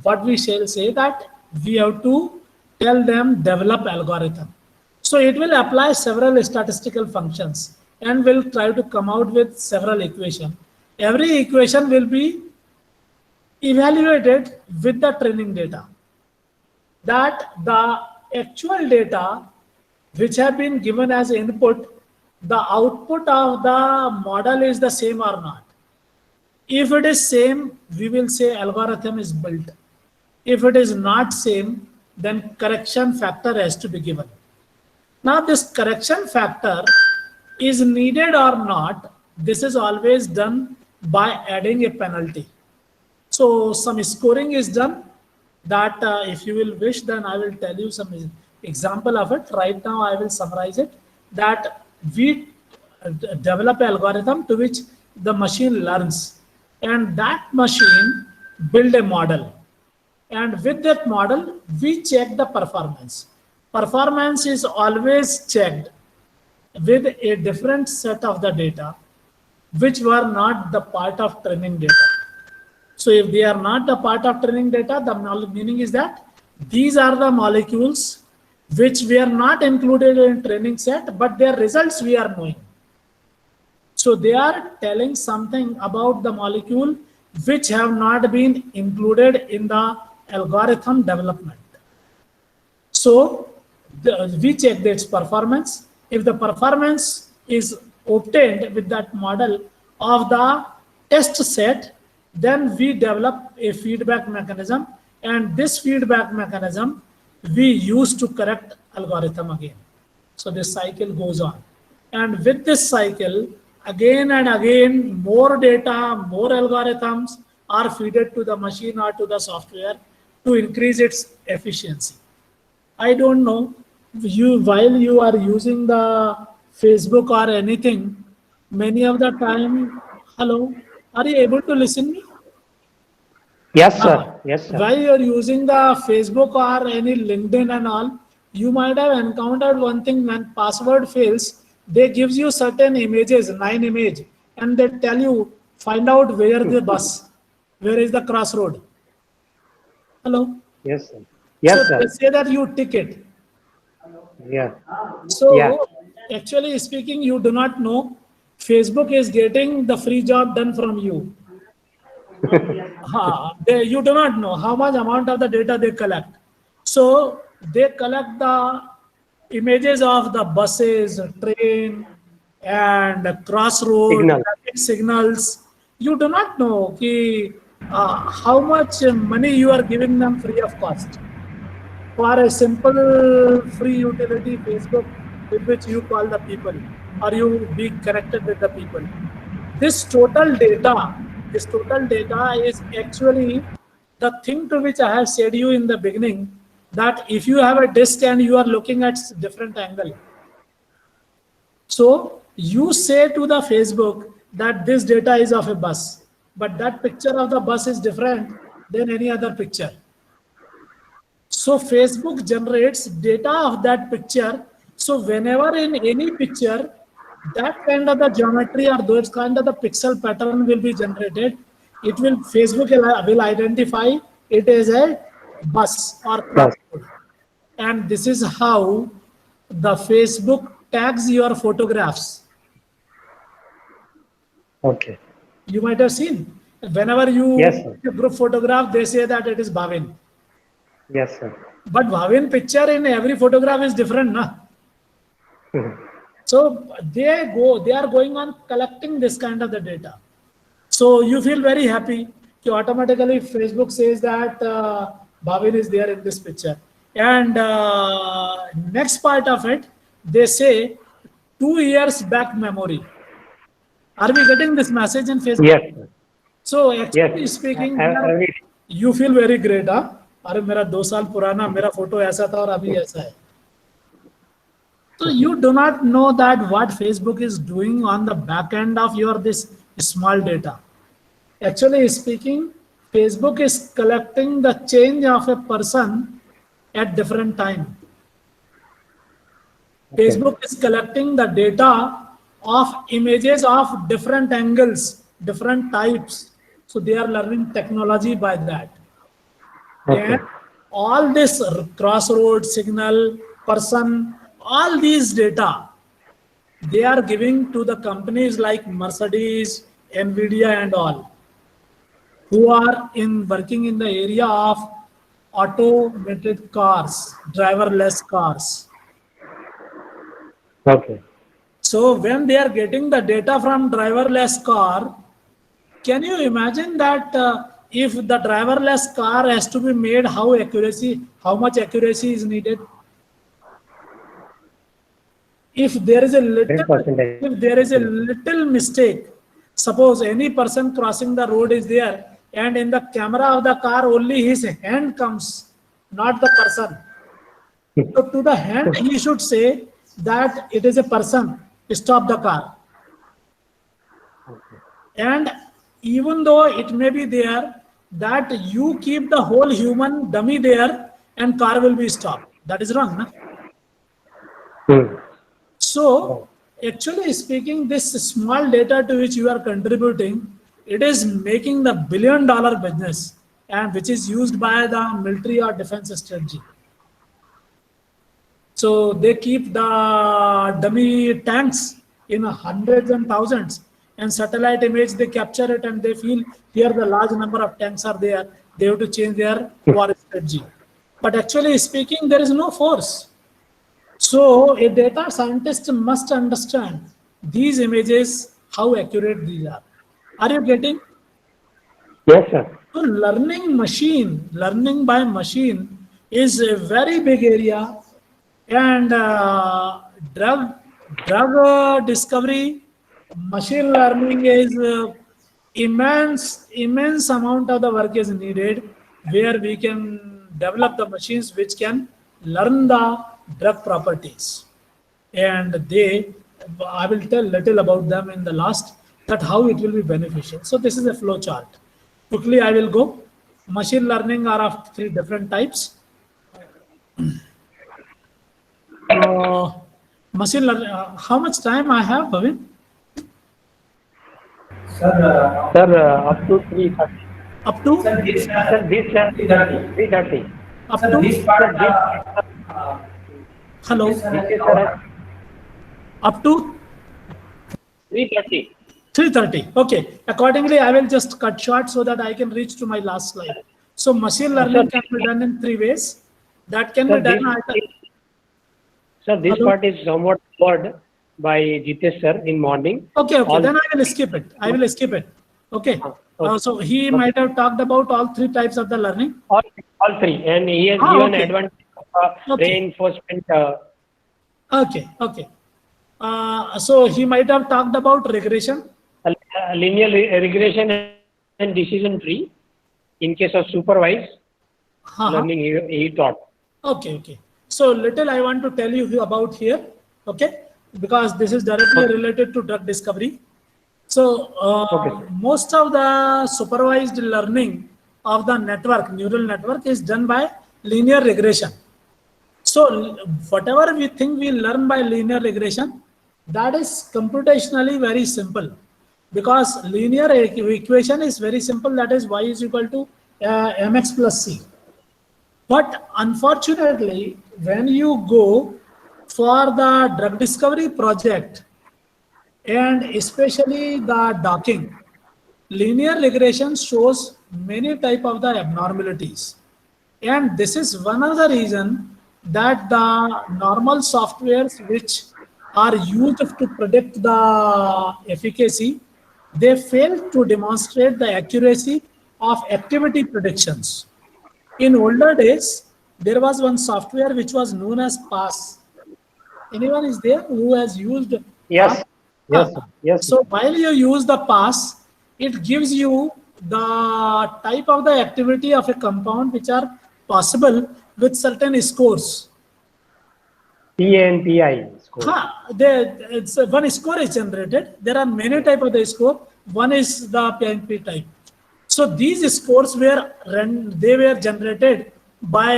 What we shall say that we have to tell them develop algorithm. So it will apply several statistical functions and will try to come out with several equation. Every equation will be evaluated with the training data, that the actual data which have been given as input, the output of the model is the same or not. If it is same, we will say algorithm is built. If it is not same, then correction factor has to be given. Now this correction factor is needed or not, this is always done by adding a penalty. So some scoring is done that if you will wish, then I will tell you some example of it. Right now I will summarize it, that we develop algorithm to which the machine learns, and that machine build a model. And with that model, we check the performance. Performance is always checked with a different set of the data, which were not the part of training data. So if they are not the part of training data, the meaning is that these are the molecules which were not included in training set, but their results we are knowing. So they are telling something about the molecule which have not been included in the algorithm development. So we check its performance. If the performance is obtained with that model of the test set, then we develop a feedback mechanism, and this feedback mechanism we use to correct algorithm again. So this cycle goes on, and with this cycle, again and again, more data, more algorithms are fed to the machine or to the software to increase its efficiency. I don't know, while you are using the Facebook or anything, many of the time, hello, are you able to listen me? Yes, sir. Yes, sir. While you're using the Facebook or any LinkedIn and all, you might have encountered one thing: when password fails, they gives you certain images, 9 image, and they tell you find out where the bus, where is the crossroad. Hello. Yes, sir. Yes, So sir. they say that you tick it. Yeah. So Yeah. actually speaking, you do not know Facebook is getting the free job done from you. You do not know how much amount of the data they collect. So they collect the images of the buses, train, and crossroad Signal. traffic signals. You do not know how much money you are giving them free of cost for a simple free utility Facebook, with which you call the people or you be connected with the people. This total data, is actually the thing to which I have said you in the beginning, that if you have a disk and you are looking at different angle, so you say to the Facebook that this data is of a bus, but that picture of the bus is different than any other picture. So Facebook generates data of that picture. So whenever in any picture, that kind of the geometry or those kind of the pixel pattern will be generated, it will Facebook will identify it as a bus or Yes. crossroad. And this is how the Facebook tags your photographs. Okay. You might have seen whenever you Yes, sir. take a group photograph, they say that it is Bhavin. Yes, sir. But Bhavin picture in every photograph is different, na? So they are going on collecting this kind of the data. So you feel very happy. Automatically Facebook says that Bhavin is there in this picture. And next part of it, they say 2 years back memory. Are we getting this message in Facebook? Yes, sir. So actually Yes. speaking, Every you feel very great, हाँ? अरे मेरा 2 साल पुराना मेरा photo ऐसा था और अभी ऐसा है. So you do not know that what Facebook is doing on the back end of your this small data. Actually speaking, Facebook is collecting the change of a person at different time. Okay. Facebook is collecting the data of images of different angles, different types. So they are learning technology by that. Okay. And all this crossroad signal, person, all these data, they are giving to the companies like Mercedes, Nvidia and all, who are working in the area of automated cars, driverless cars. Okay. So when they are getting the data from driverless car, can you imagine that if the driverless car has to be made, how much accuracy is needed? If there is a little, 100%. if there is a little mistake, suppose any person crossing the road is there, and in the camera of the car only his hand comes, not the person. So to the hand, he should say that it is a person. Stop the car. And even though it may be there, that you keep the whole human dummy there and car will be stopped. That is wrong. Na? So actually speaking, this small data to which you are contributing, it is making the billion-dollar business, and which is used by the military or defense strategy. So they keep the dummy tanks in hundreds and thousands, and satellite image they capture it, and they feel here the large number of tanks are there. They have to change their war strategy. But actually speaking, there is no force. So a data scientist must understand these images, how accurate these are. Are you getting? Yes, sir. So learning by machine is a very big area, and drug discovery, machine learning is immense amount of the work is needed, where we can develop the machines which can learn the drug properties, and I will tell little about them in the last, that how it will be beneficial. So this is a flow chart. Quickly I will go. Machine learning are of 3 different types. Machine learning, how much time I have, Bhavin? Sir, up to 3:30. Up to? Sir, this, Sir, this 3:30. Up sir, to? this part, Hello? Sir, Up to? 3:30. 3:30. Okay. Accordingly, I will just cut short so that I can reach to my last slide. So machine learning can be done in 3 ways. That can be done. Sir, this Hello? part is somewhat covered by Jitesh sir in morning. Okay. All- Then I will skip it. Okay. Okay. So he might have talked about all 3 types of the learning. All 3, and he has Ah, given okay. advantage of Okay. reinforcement. Okay. So he might have talked about regression. Linear regression and decision tree in case of supervised learning he taught. Okay. So little I want to tell you about here. Okay. Because this is directly related to drug discovery. So most of the supervised learning of the neural network is done by linear regression. So whatever we think we learn by linear regression, that is computationally very simple, because linear equation is very simple. That is y is equal to mx plus c. But unfortunately, when you go for the drug discovery project, and especially the docking, linear regression shows many type of the abnormalities. And this is one of the reason that the normal softwares which are used to predict the efficacy, they fail to demonstrate the accuracy of activity predictions. In older days, there was one software which was known as PASS. Anyone is there who has used Yes. PASS? Yes, sir. Yes. So while you use the PASS, it gives you the type of the activity of a compound which are possible with certain scores. PA and PI score. It's one score is generated. There are many type of the score. One is the PNP type. So these scores were generated by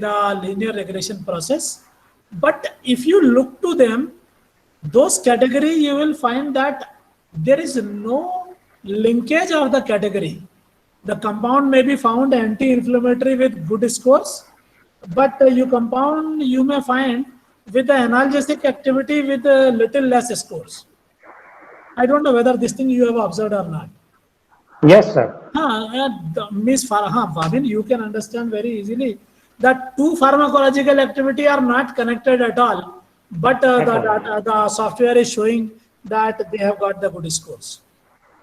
the linear regression process. But if you look to them, those category, you will find that there is no linkage of the category. The compound may be found anti-inflammatory with good scores, but you may find with the analgesic activity with little less scores. I don't know whether this thing you have observed or not. Yes, sir. Miss Bhavin, you can understand very easily that two pharmacological activity are not connected at all, but the software is showing that they have got the good scores.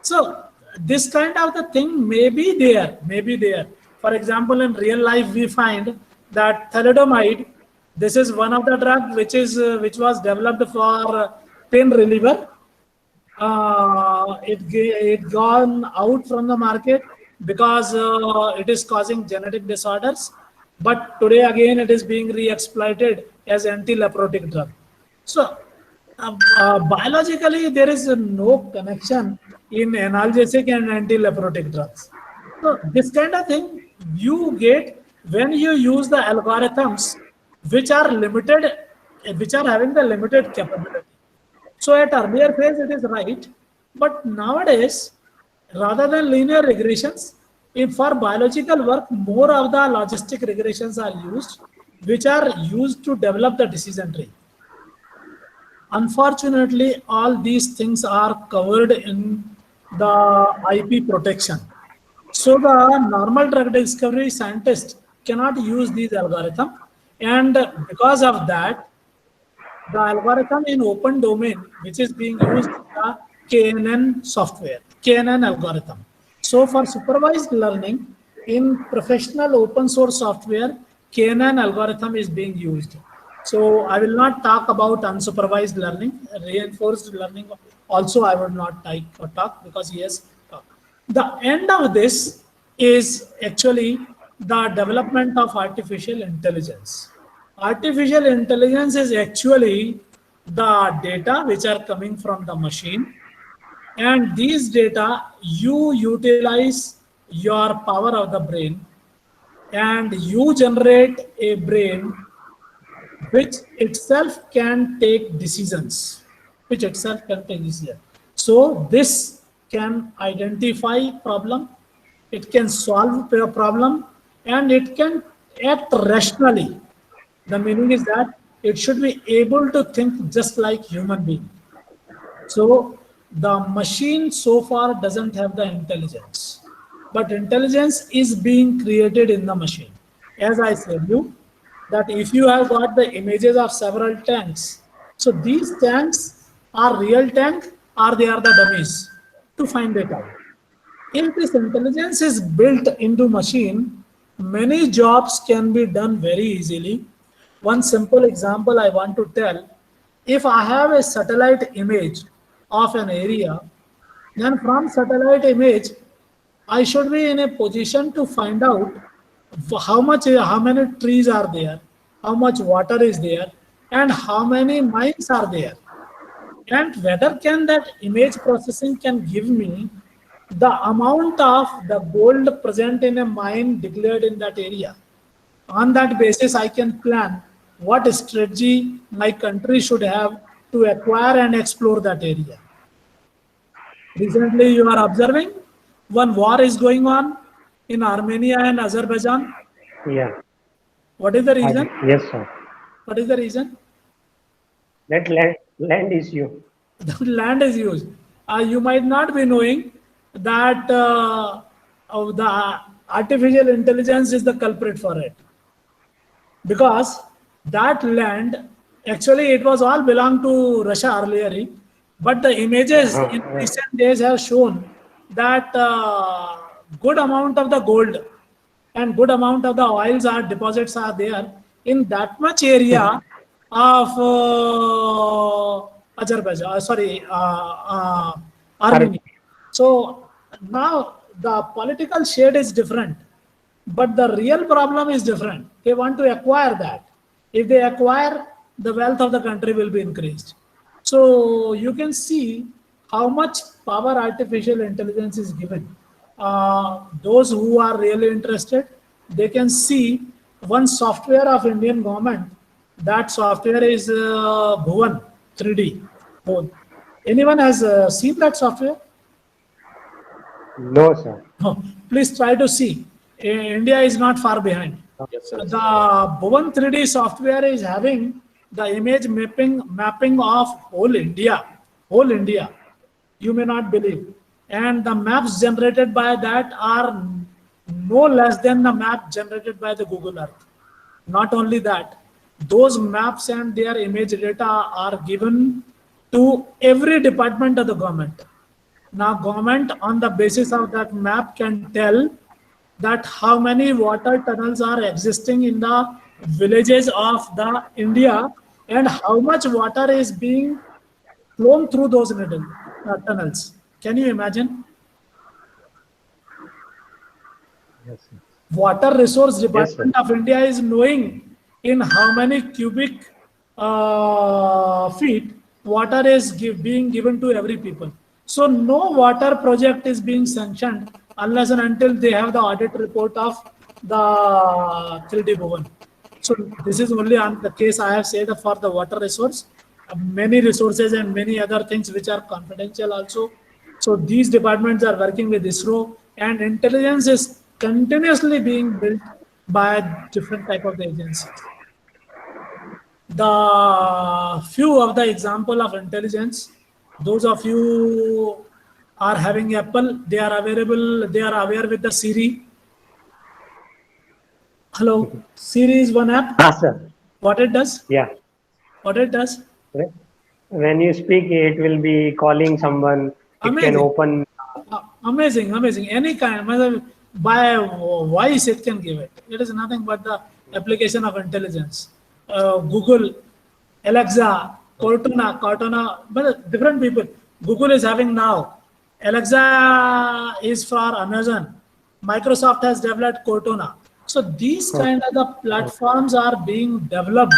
So this kind of the thing may be there. For example, in real life, we find that thalidomide, this is one of the drugs which was developed for pain reliever. It gone out from the market because it is causing genetic disorders. But today again, it is being re-exploited as anti-leprotic drug. So biologically, there is no connection in analgesic and anti-leprotic drugs. So this kind of thing you get when you use the algorithms which are limited, which are having the limited capability. So at earlier phase, it is right. But nowadays, rather than linear regressions, if for biological work, more of the logistic regressions are used, which are used to develop the decision tree. Unfortunately, all these things are covered in the IP protection. So the normal drug discovery scientist cannot use these algorithms. And because of that, the algorithm in open domain, which is being used in the KNN software, KNN algorithm. So for supervised learning in professional open source software, KNN algorithm is being used. So I will not talk about unsupervised learning, reinforced learning. Also, I would not talk because he has talked. The end of this is actually the development of artificial intelligence. Artificial intelligence is actually the data which are coming from the machine, and these data you utilize your power of the brain and you generate a brain which itself can take decisions, So this can identify problem, it can solve a problem, and it can act rationally. The meaning is that it should be able to think just like human being. So the machine so far doesn't have the intelligence, but intelligence is being created in the machine. As I said you, that if you have got the images of several tanks, so these tanks are real tank or they are the dummies, to find it out. If this intelligence is built into machine, many jobs can be done very easily. One simple example I want to tell, if I have a satellite image of an area, then from satellite image, I should be in a position to find out how many trees are there, how much water is there, and how many mines are there. And whether can that image processing can give me the amount of the gold present in a mine declared in that area. On that basis, I can plan what strategy my country should have to acquire and explore that area. Recently, you are observing one war is going on in Armenia and Azerbaijan. Yeah. What is the reason? Yes, sir. What is the reason? That land is you. The land is used. You might not be knowing that the artificial intelligence is the culprit for it, because that land, actually it was all belonged to Russia earlier, but the images in recent days have shown that good amount of the gold and good amount of the oils are deposits are there in that much area of Azerbaijan, Armenia. So now the political shade is different, but the real problem is different. They want to acquire that. If they acquire, the wealth of the country will be increased. So you can see how much power artificial intelligence is given. Those who are really interested, they can see one software of Indian government. That software is Bhuvan 3D. Bhuvan. Anyone has seen that software? No, sir. No. Please try to see. India is not far behind. Yes, sir. The Bhuvan 3D software is having the image mapping of whole India. Whole India. You may not believe. And the maps generated by that are no less than the map generated by the Google Earth. Not only that, those maps and their image data are given to every department of the government. Now, government on the basis of that map can tell that how many water tunnels are existing in the villages of the India and how much water is being flown through those tunnels. Can you imagine? Yes, sir. Water Resource Yes, Department of India is knowing in how many cubic feet water is being given to every people. So no water project is being sanctioned unless and until they have the audit report of the 3D Bhuvan. So this is only on the case I have said for the water resource. Many resources and many other things which are confidential also. So these departments are working with ISRO, and intelligence is continuously being built by different type of the agencies. The few of the example of intelligence, those of you are having Apple, they are aware with the Siri. Hello, Siri is one app. Ah, sir. What it does? Yeah. What it does? When you speak, it will be calling someone. It Amazing. can open. Amazing. Any kind, by voice it can give it. It is nothing but the application of intelligence. Google, Alexa, Cortana, but different people. Google is having now. Alexa is for Amazon. Microsoft has developed Cortana. So these kind of the platforms are being developed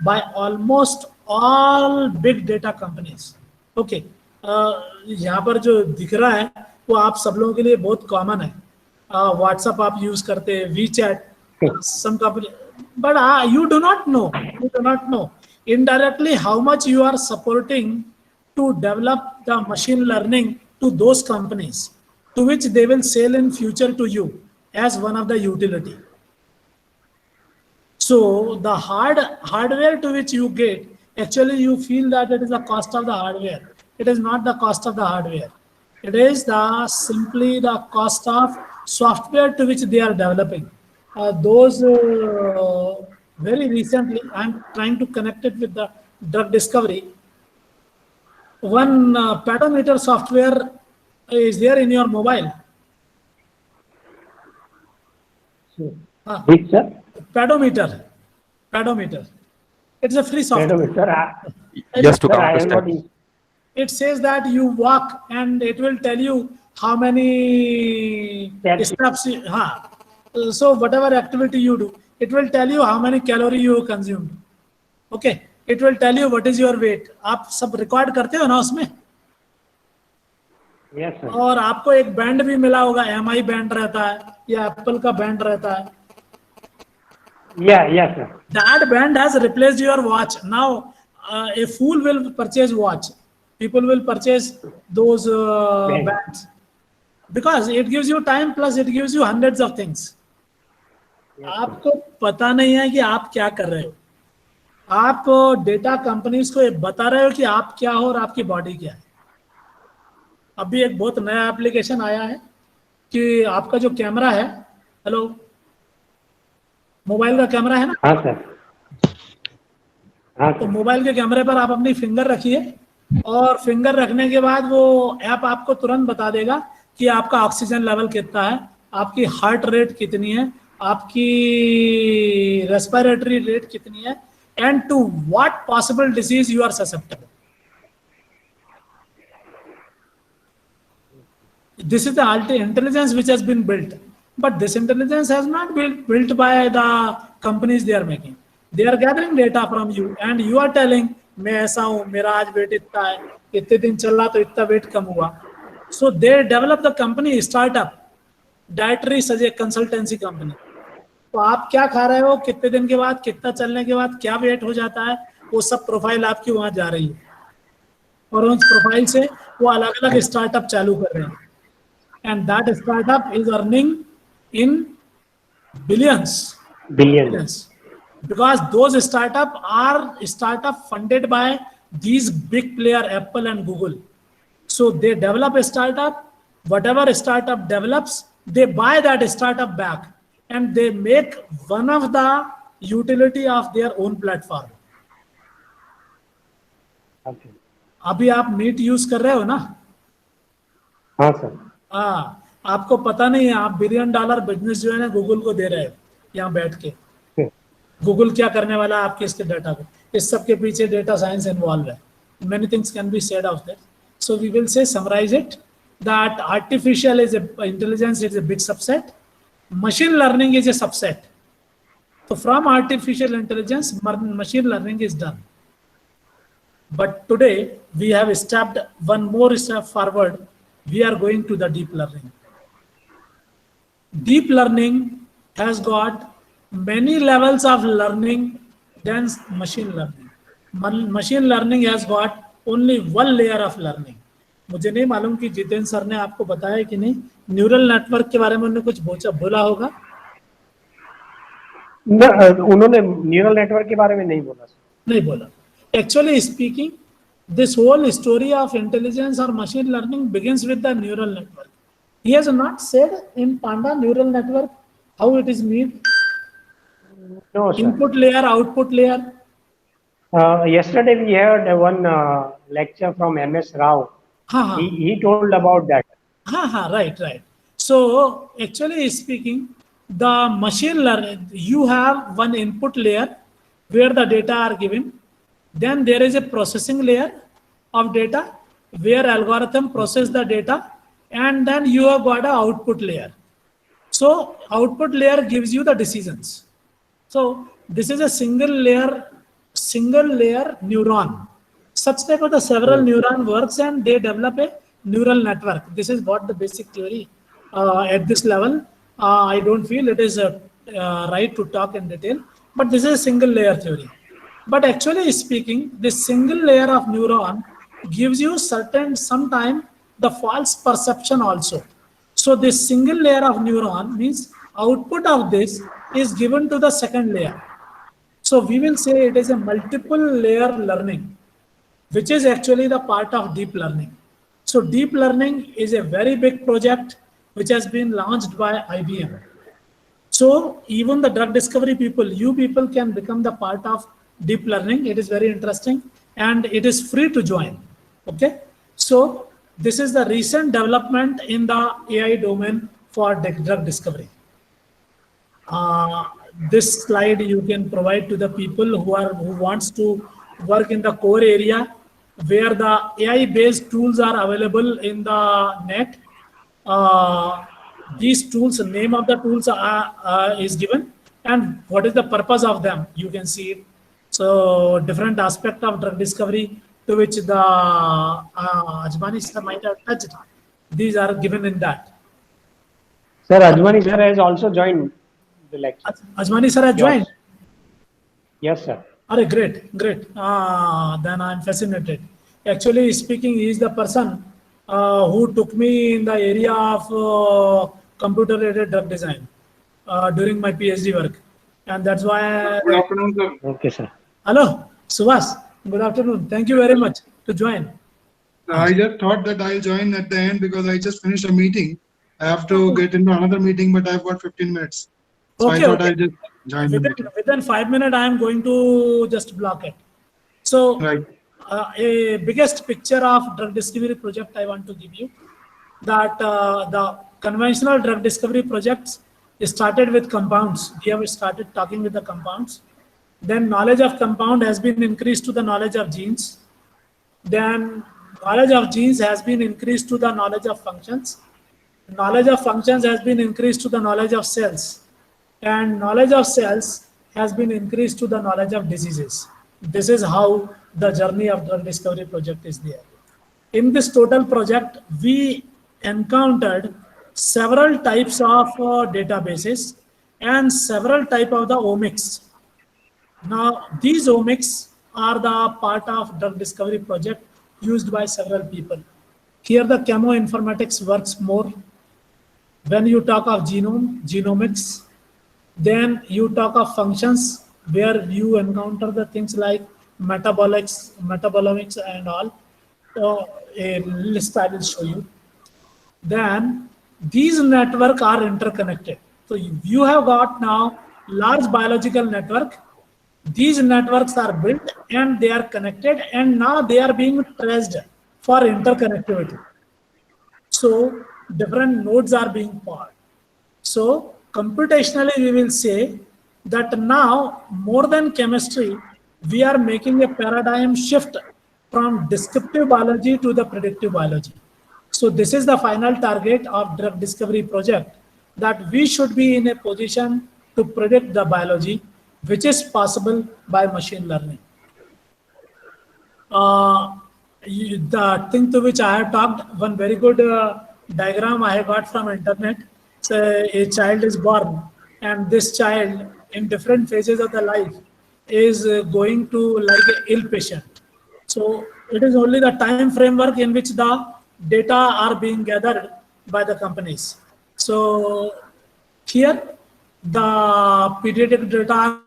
by almost all big data companies. Okay. यहाँ पर जो दिख रहा है वो आप सब लोगों के लिए बहुत कॉमन है. WhatsApp आप यूज करते हैं, WeChat, some company, but you do not know indirectly how much you are supporting to develop the machine learning to those companies, to which they will sell in future to you as one of the utility. So the hardware to which you get, actually you feel that it is the cost of the hardware. It is not the cost of the hardware. It is simply the cost of software to which they are developing. Those very recently, I'm trying to connect it with the drug discovery. One pedometer software is there in your mobile. Which, sir? Pedometer. It's a free software. Pedometer. Just to Sir, I am not understand. in- It says that you walk and it will tell you how many That- steps. So whatever activity you do, it will tell you how many calorie you consumed. Okay, it will tell you what is your weight. आप सब record करते हो ना उसमें. Yes, sir. और आपको एक band भी मिला होगा, MI बैंड रहता है या एप्पल का बैंड रहता है. Yeah, yes, sir. That band has replaced your watch. Now, a fool will purchase watch. People will purchase those bands because it gives you time plus it gives you hundreds of things. आपको पता नहीं है कि आप क्या कर रहे हो. आप डेटा कंपनीज को ये बता रहे हो कि आप क्या हो और आपकी बॉडी क्या है. अभी एक बहुत नया एप्लीकेशन आया है कि आपका जो कैमरा है, हेलो, मोबाइल का कैमरा है ना, हाँ सर. हाँ तो सर. मोबाइल के कैमरे पर आप अपनी फिंगर रखिए और फिंगर रखने के बाद वो ऐप आपको तुरंत बता देगा कि आपका ऑक्सीजन लेवल कितना है, आपकी हार्ट रेट कितनी है, आपकी रेस्पिरेटरी रेट कितनी है, and to what possible disease you are susceptible. This is the intelligence which has been built, but this intelligence has not been built by the companies they are making. They are gathering data from you and you are telling मैं ऐसा हूँ, मेरा आज wait इतना है, इतने दिन चल रहा तो इतना वेट कम हुआ. So they develop the company startup, dietary consultancy company. तो आप क्या खा रहे हो, कितने दिन के बाद, कितना चलने के बाद क्या वेट हो जाता है, वो सब प्रोफाइल आपकी वहां जा रही है, और उस प्रोफाइल से वो अलग अलग स्टार्टअप चालू कर रहे हैं, and that startup is earning in billions, Billion. because those startup funded by these big player Apple and Google. So they develop a startup, whatever startup develops, they buy that startup back and they make one of the utility of their own platform. Okay. अभी आप meet use कर रहे हो ना? हाँ sir. हाँ, आपको पता नहीं है आप $1 बिलियन बिजनेस जो है ना गूगल को दे रहे हो यहाँ बैठ के. गूगल क्या करने वाला है आपके इसके डाटा को? इस सब के पीछे डेटा साइंस इन्वॉल्व है. Many things can be said of that. So we will say summarise it that artificial intelligence is a big subset, machine learning is a subset. So from artificial intelligence, machine learning is done. But today we have stepped one more step forward. We are going to the deep learning. Deep learning has got many levels of learning than machine learning. Machine learning has got only one layer of learning. मुझे नहीं मालूम कि Jitendra sir ने आपको बताया कि नहीं, neural network के बारे में उन्होंने कुछ बोला होगा. उन्होंने न्यूरल नेटवर्क के बारे में नहीं बोला. नहीं बोला. Actually speaking, this whole story of intelligence or machine learning begins with the neural network. He has not said in Panda neural network how it is made. No, sir. Input layer, output layer. Yesterday we had one lecture from MS Rao. He told about that. Right. So actually speaking, the machine learning, you have one input layer where the data are given. Then there is a processing layer of data where algorithm process the data, and then you have got an output layer. So output layer gives you the decisions. So this is a single layer neuron. Such type of the several neuron works and they develop a neural network. This is what the basic theory at this level. I don't feel it is right to talk in detail, but this is a single layer theory. But actually speaking, this single layer of neuron gives you sometime the false perception also. So this single layer of neuron means output of this is given to the second layer. So we will say it is a multiple layer learning, which is actually the part of deep learning. So deep learning is a very big project which has been launched by IBM. So even the drug discovery people, you people can become the part of deep learning. It is very interesting and it is free to join. Okay. So this is the recent development in the AI domain for drug discovery. This slide you can provide to the people who wants to work in the core area where the AI based tools are available in the net. These tools, name of the tools is given and what is the purpose of them, you can see it. So different aspect of drug discovery to which the Ajmani sir might have touched, these are given in that. Sir, Ajmani sir has also joined the lecture. Ajmani sir has joined? Yes, sir. Great. Then I'm fascinated. Actually speaking, he is the person who took me in the area of computer-aided drug design during my PhD work. And that's why... Good afternoon, sir. Okay, sir. Hello, Subhas. Good afternoon. Thank you very much to join. I just thought that I'll join at the end because I just finished a meeting. I have to get into another meeting, but I've got 15 minutes. So I thought I'll just join the meeting. Within 5 minutes, I am going to just block it. So, Right. A biggest picture of drug discovery project I want to give you, that the conventional drug discovery projects started with compounds. We have started talking with the compounds. Then knowledge of compound has been increased to the knowledge of genes. Then knowledge of genes has been increased to the knowledge of functions. Knowledge of functions has been increased to the knowledge of cells. And knowledge of cells has been increased to the knowledge of diseases. This is how the journey of drug discovery project is there. In this total project, we encountered several types of databases, and several type of the omics. Now, these omics are the part of drug discovery project used by several people. Here, the chemoinformatics works more. When you talk of genomics, then you talk of functions where you encounter the things like metabolomics and all. A list I will show you. Then these network are interconnected. So you have got now large biological network. These networks are built and they are connected, and now they are being traced for interconnectivity. So different nodes are being part. So computationally, we will say that now more than chemistry, we are making a paradigm shift from descriptive biology to the predictive biology. So this is the final target of drug discovery project, that we should be in a position to predict the biology, which is possible by machine learning. The thing to which I have talked, one very good diagram I have got from internet. So a child is born, and this child in different phases of the life is going to like an ill patient. So it is only the time framework in which the data are being gathered by the companies. So here the pediatric data are,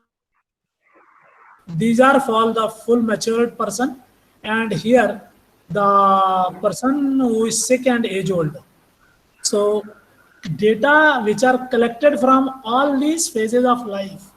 these are for the full matured person, and here the person who is sick and age old. So data which are collected from all these phases of life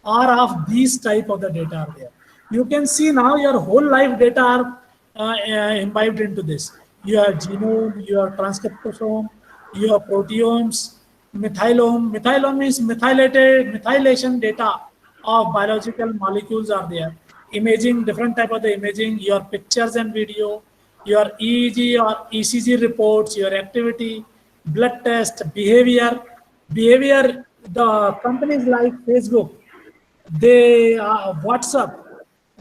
are of these type of the data are there. You can see now your whole life data are imbibed into this. Your genome, your transcriptome, your proteomes, methylome. Methylome is methylation data of biological molecules are there. Imaging, different type of the imaging, your pictures and video, your EEG or ECG reports, your activity, blood test, behavior. The companies like Facebook, they WhatsApp,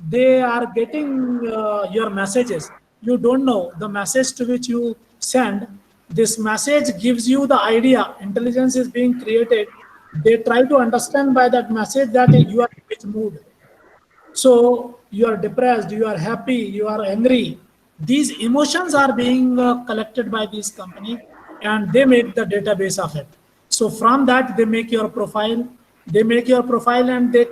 they are getting your messages. You don't know the message to which you send. This message gives you the idea. Intelligence is being created. They try to understand by that message that you are in which mood. So you are depressed, you are happy, you are angry. These emotions are being collected by this company, and they make the database of it. So from that, they make your profile. They make your profile, and they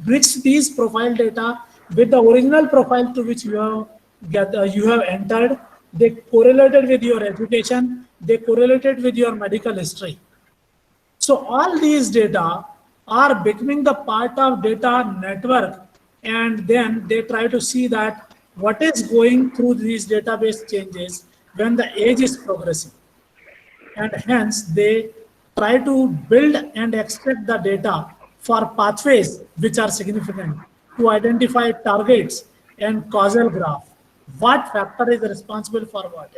mix these profile data with the original profile to which you have entered. They correlated with your education. They correlated with your medical history. So all these data are becoming the part of data network, and then they try to see that what is going through these database changes when the age is progressing. And hence they try to build and extract the data for pathways which are significant to identify targets and causal graph. What factor is responsible for what?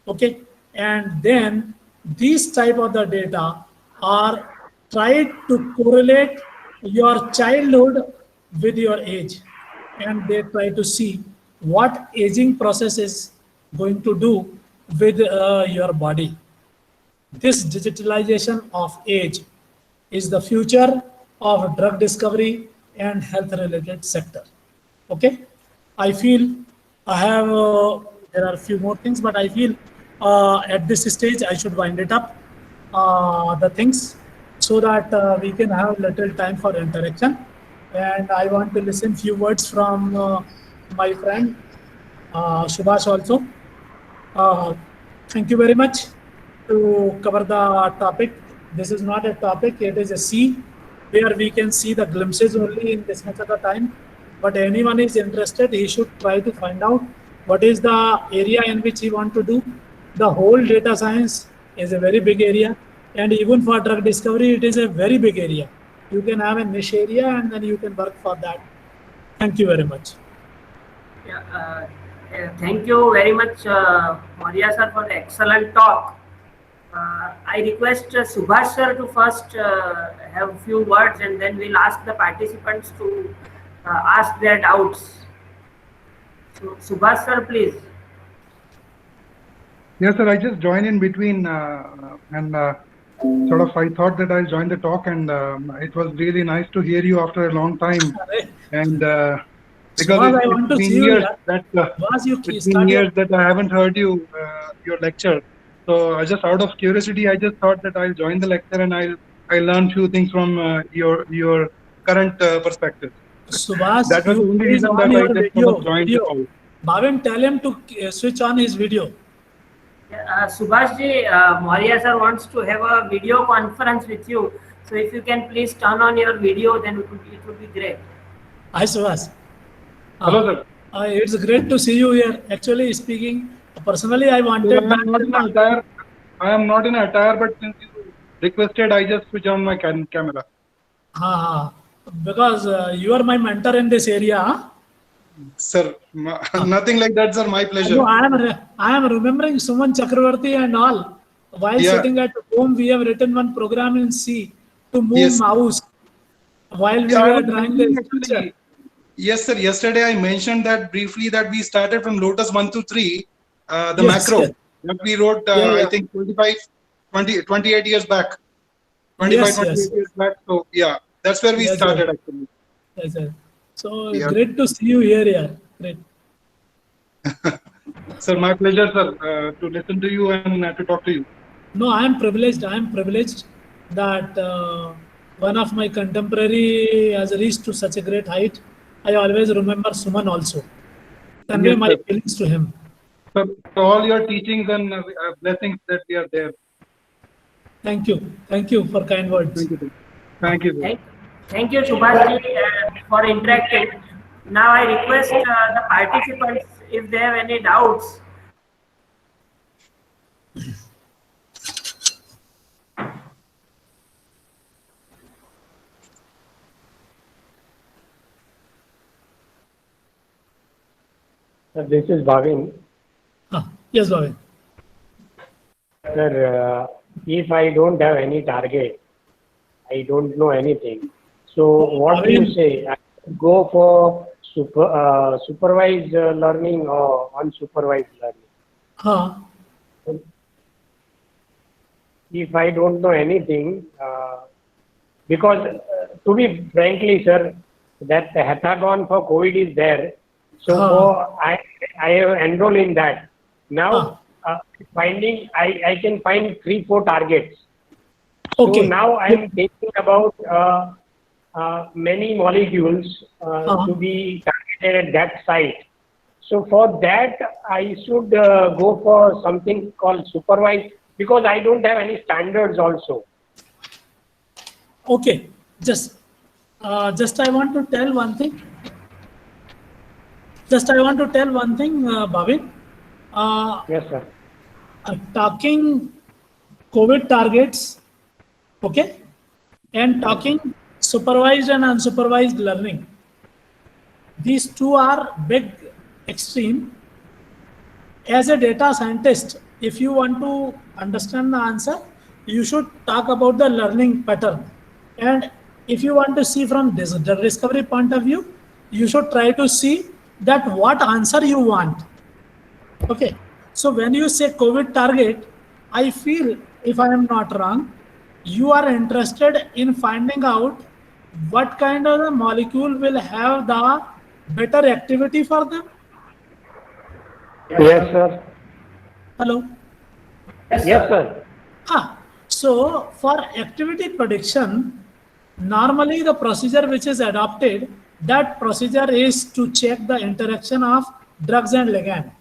Okay, and then these type of the data are tried to correlate your childhood with your age, and they try to see what aging process is going to do with your body. This digitalization of age is the future of drug discovery and health related sector. Okay, I feel I have there are a few more things, but I feel at this stage I should wind it up the things, so that we can have little time for interaction. And I want to listen few words from my friend Subhash also. Thank you very much to cover the topic. This is not a topic, it is a sea where we can see the glimpses only in this much of the time. But anyone is interested, he should try to find out what is the area in which he want to do. The whole data science is a very big area, and even for drug discovery, it is a very big area. You can have a niche area and then you can work for that. Thank you very much. Yeah, thank you very much, Maurya sir, for the excellent talk. I request Subhash sir to first have a few words, and then we'll ask the participants to ask their doubts. So, Subhash sir, please. Yes, sir. I just joined in between, and I thought that I'll join the talk, and it was really nice to hear you after a long time. And because Subhas, I want it's to been see you. years Yeah. that Subhas, you it's been start your. years that I haven't heard your lecture. So I just out of curiosity, I just thought that I'll join the lecture and I learn few things from your current perspective. Subhas, That was the you only please reason on that I your just joined the video. call. Bhavin, tell him to switch on his video. Subhash ji, Maurya sir wants to have a video conference with you. So if you can please turn on your video, then it would be great. Hi, Subhas. Hello, sir. It's great to see you here. Actually speaking, personally, I Sir, wanted I am not in attire. I am not in attire, but since you requested, I just switch on my camera. Because you are my mentor in this area. Huh? Sir, nothing like that, sir. My pleasure. No, I am remembering Suman Chakravarti and all. While Yeah. sitting at home, we have written one program in C to move Yes. mouse while we Yeah, I were was drawing the mentioning structure. actually. Yes, sir. Yesterday I mentioned that briefly that we started from Lotus 1 to 3, the Yes, macro yes. that we wrote, Yeah, I yeah. think 28 years back. 25, Yes, 28 yes. years back. So, yeah, that's where we Yes, started yes. actually. Yes, sir. So Yeah. great to see you here, yeah. Great. Sir, my pleasure, sir, to listen to you and to talk to you. No, I am privileged. I am privileged that one of my contemporary has reached to such a great height. I always remember Suman also. Convey Yes, my sir. feelings to him. So, all your teachings and blessings that we are there. Thank you. Thank you for kind words. Thank you, sir. Thank you, sir. Thank you, Subhash ji, for interacting. Now I request the participants if they have any doubts. This is Bhavin. Yes, Bhavin. Sir, if I don't have any target, I don't know anything. So what do you say? I go for supervised learning or unsupervised learning? Huh. If I don't know anything, because to be frankly, sir, that hackathon for COVID is there. So I have enrolled in that. Now finding I can find 3-4 targets. Okay. So now I'm thinking about many molecules to be targeted at that site. So for that, I should go for something called supervised, because I don't have any standards also. Okay. Just I want to tell one thing. Bhavin. Yes, sir. Talking COVID targets, okay, and talking supervised and unsupervised learning. These two are big extreme. As a data scientist, if you want to understand the answer, you should talk about the learning pattern. And if you want to see from this the discovery point of view, you should try to see that what answer you want. Okay. So when you say COVID target, I feel, if I am not wrong, you are interested in finding out what kind of a molecule will have the better activity for them. Yes, sir. Hello. Yes, sir. So for activity prediction, normally the procedure which is adopted, that procedure is to check the interaction of drugs and ligand.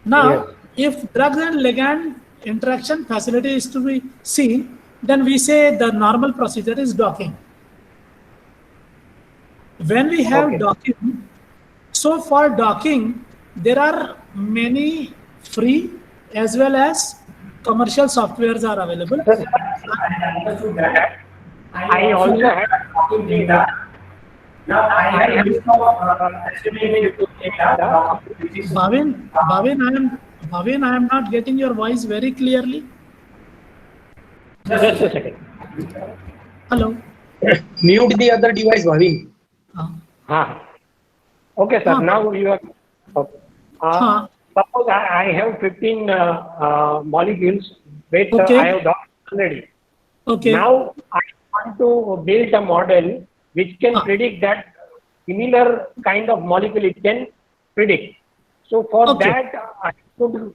Now, if drugs and ligand interaction facility is to be seen, then we say the normal procedure is docking. When we have docking, so for docking, there are many free as well as commercial softwares are available. I also have data. Now I have Bhavin, I am not getting your voice very clearly. Just a second. Hello. Mute the other device, Bhavin. Okay, sir. Now you are. Okay. Suppose I have 15 molecules which Okay. I have done already. Okay. Now I want to build a model which can predict that similar kind of molecule it can predict. So for Okay. that I could,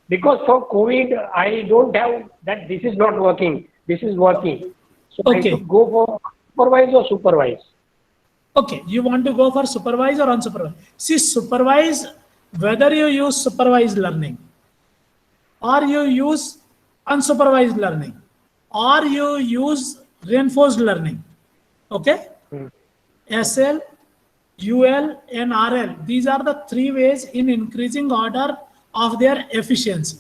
because for COVID I don't have that this is not working, this is working. So I Okay. should go for supervise or supervise. Okay, you want to go for supervised or unsupervised? See, supervised, whether you use supervised learning or you use unsupervised learning or you use reinforced learning, okay? SL, UL, and RL. These are the three ways in increasing order of their efficiency.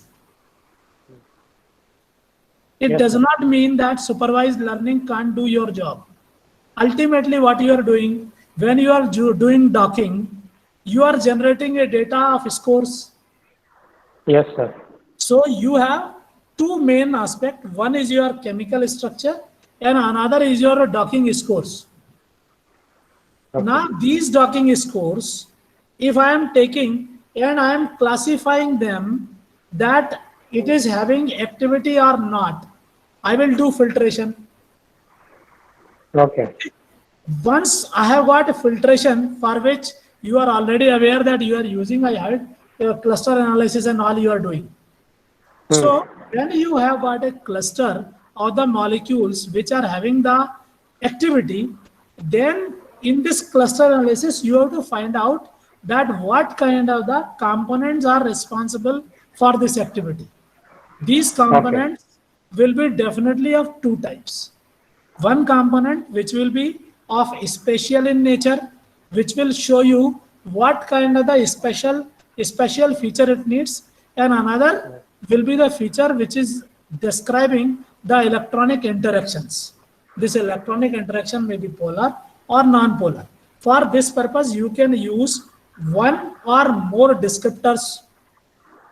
It Yes, does sir. not mean that supervised learning can't do your job. Ultimately, what you are doing when you are doing docking, you are generating a data of scores. Yes, sir. So you have two main aspects. One is your chemical structure and another is your docking scores. Okay. Now these docking scores, if I am taking and I am classifying them that it is having activity or not, I will do filtration. Okay. Once I have got a filtration for which you are already aware that you are using, I heard cluster analysis and all you are doing. So when you have got a cluster of the molecules which are having the activity, then in this cluster analysis, you have to find out that what kind of the components are responsible for this activity. These components will be definitely of two types. One component which will be of spatial in nature, which will show you what kind of the special feature it needs, and another will be the feature which is describing the electronic interactions. This electronic interaction may be polar or non-polar. For this purpose, you can use one or more descriptors.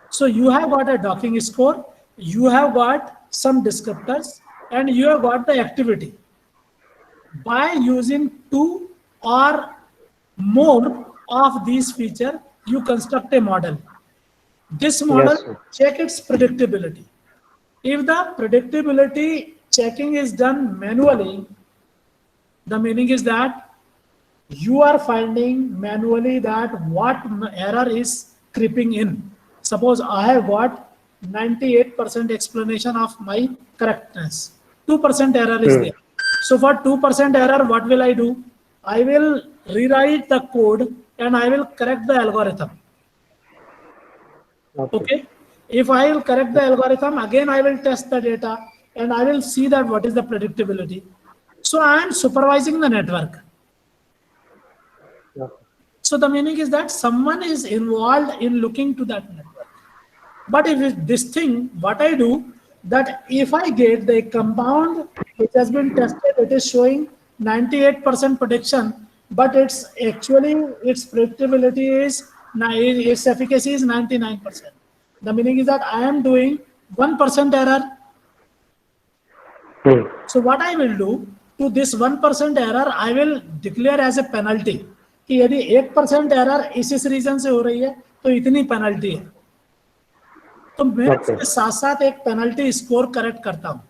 So you have got a docking score, you have got some descriptors, and you have got the activity. By using two or more of these features, you construct a model. This model Yes, sir. check its predictability. If the predictability checking is done manually, the meaning is that you are finding manually that what error is creeping in. Suppose I have got 98% explanation of my correctness. 2% error is there. So for 2% error, what will I do? I will rewrite the code and I will correct the algorithm. Okay. If I will correct the algorithm, again I will test the data and I will see that what is the predictability. So I am supervising the network. So the meaning is that someone is involved in looking to that network. But if it's this thing, what I do, that if I get the compound which has been tested, it is showing 98% prediction, but it's actually its predictability is its efficacy is 99%. The meaning is that I am doing 1% error. So what I will do to this 1% error, I will declare as a penalty कि यदि 1% error इस reason से हो रही है तो इतनी penalty है. तो मैं उसके साथ साथ एक पेनल्टी स्कोर करेक्ट करता हूं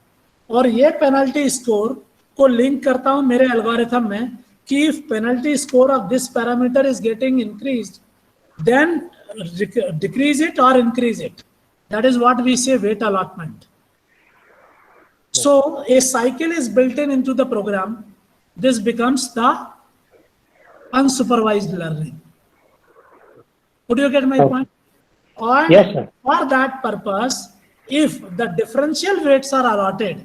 और ये पेनल्टी स्कोर को लिंक करता हूं मेरे एल्गोरिथम में कि if penalty score of this parameter is getting increased then decrease it और increase it. That is what we say weight allotment. So a cycle is built into the program. This becomes the unsupervised learning. Would you get my point? And Yes, sir. for that purpose, if the differential weights are allotted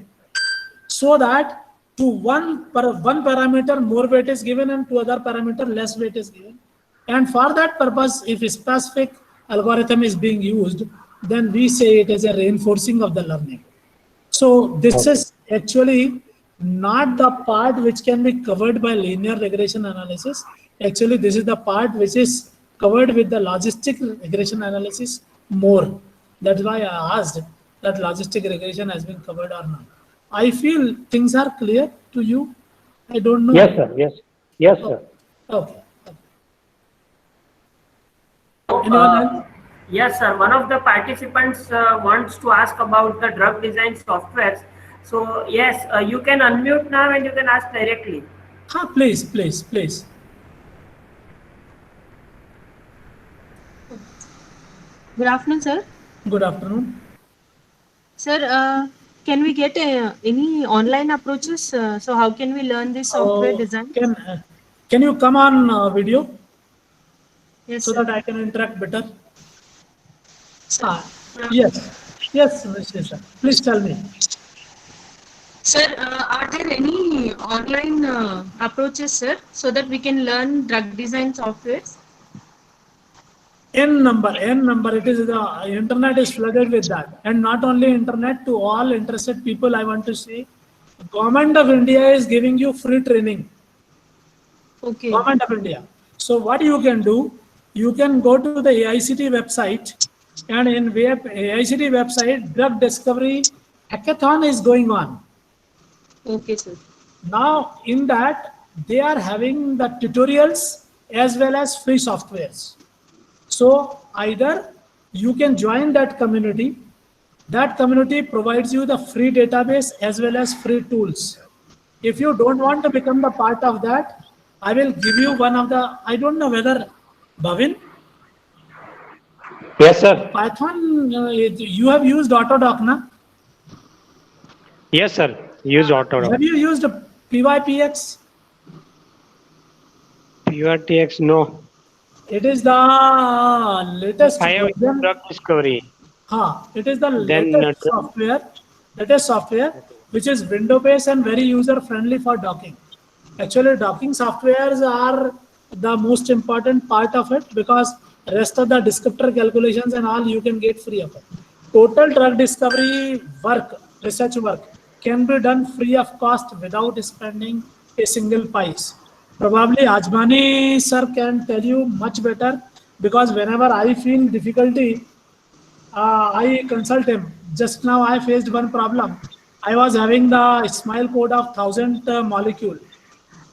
so that to one parameter more weight is given and to other parameter less weight is given, and for that purpose, if a specific algorithm is being used, then we say it is a reinforcing of the learning. So this is actually not the part which can be covered by linear regression analysis. Actually, this is the part which is covered with the logistic regression analysis more. That's why I asked that logistic regression has been covered or not. I feel things are clear to you. I don't know. Yes, sir. Yes. Yes, sir. Okay. Anyone else? Yes, sir. One of the participants wants to ask about the drug design softwares. So yes, you can unmute now and you can ask directly. Please, please, please. Good afternoon, sir. Good afternoon. Sir, can we get any online approaches? So how can we learn this software design? Can you come on video Yes, so sir. that I can interact better? Sir. Yes, yes, Mr. Sir. Please tell me. Sir, are there any online approaches, sir, so that we can learn drug design softwares? N number. It is the internet is flooded with that, and not only internet. To all interested people, I want to say, Government of India is giving you free training. Okay. Government of India. So what you can do, you can go to the AICT website, and in AICT website, drug discovery hackathon is going on. Okay, sir. Now in that they are having the tutorials as well as free softwares. So either you can join that community. That community provides you the free database as well as free tools. If you don't want to become the part of that, I will give you one of the, I don't know whether Bhavin, Yes, sir. Python, you have used Autodoc, na? Yes, sir. Use Autodoc. Have you used PYPX? PRTX, no. It is the latest I have used version. drug discovery. It is the Then, latest software which is window based and very user friendly for docking. Actually, docking softwares are the most important part of it, because rest of the descriptor calculations and all you can get free of it. Total drug discovery work, research work can be done free of cost without spending a single pice. Probably Ajmani sir can tell you much better, because whenever I feel difficulty, I consult him. Just now I faced one problem. I was having the Ismail code of 1000 molecule.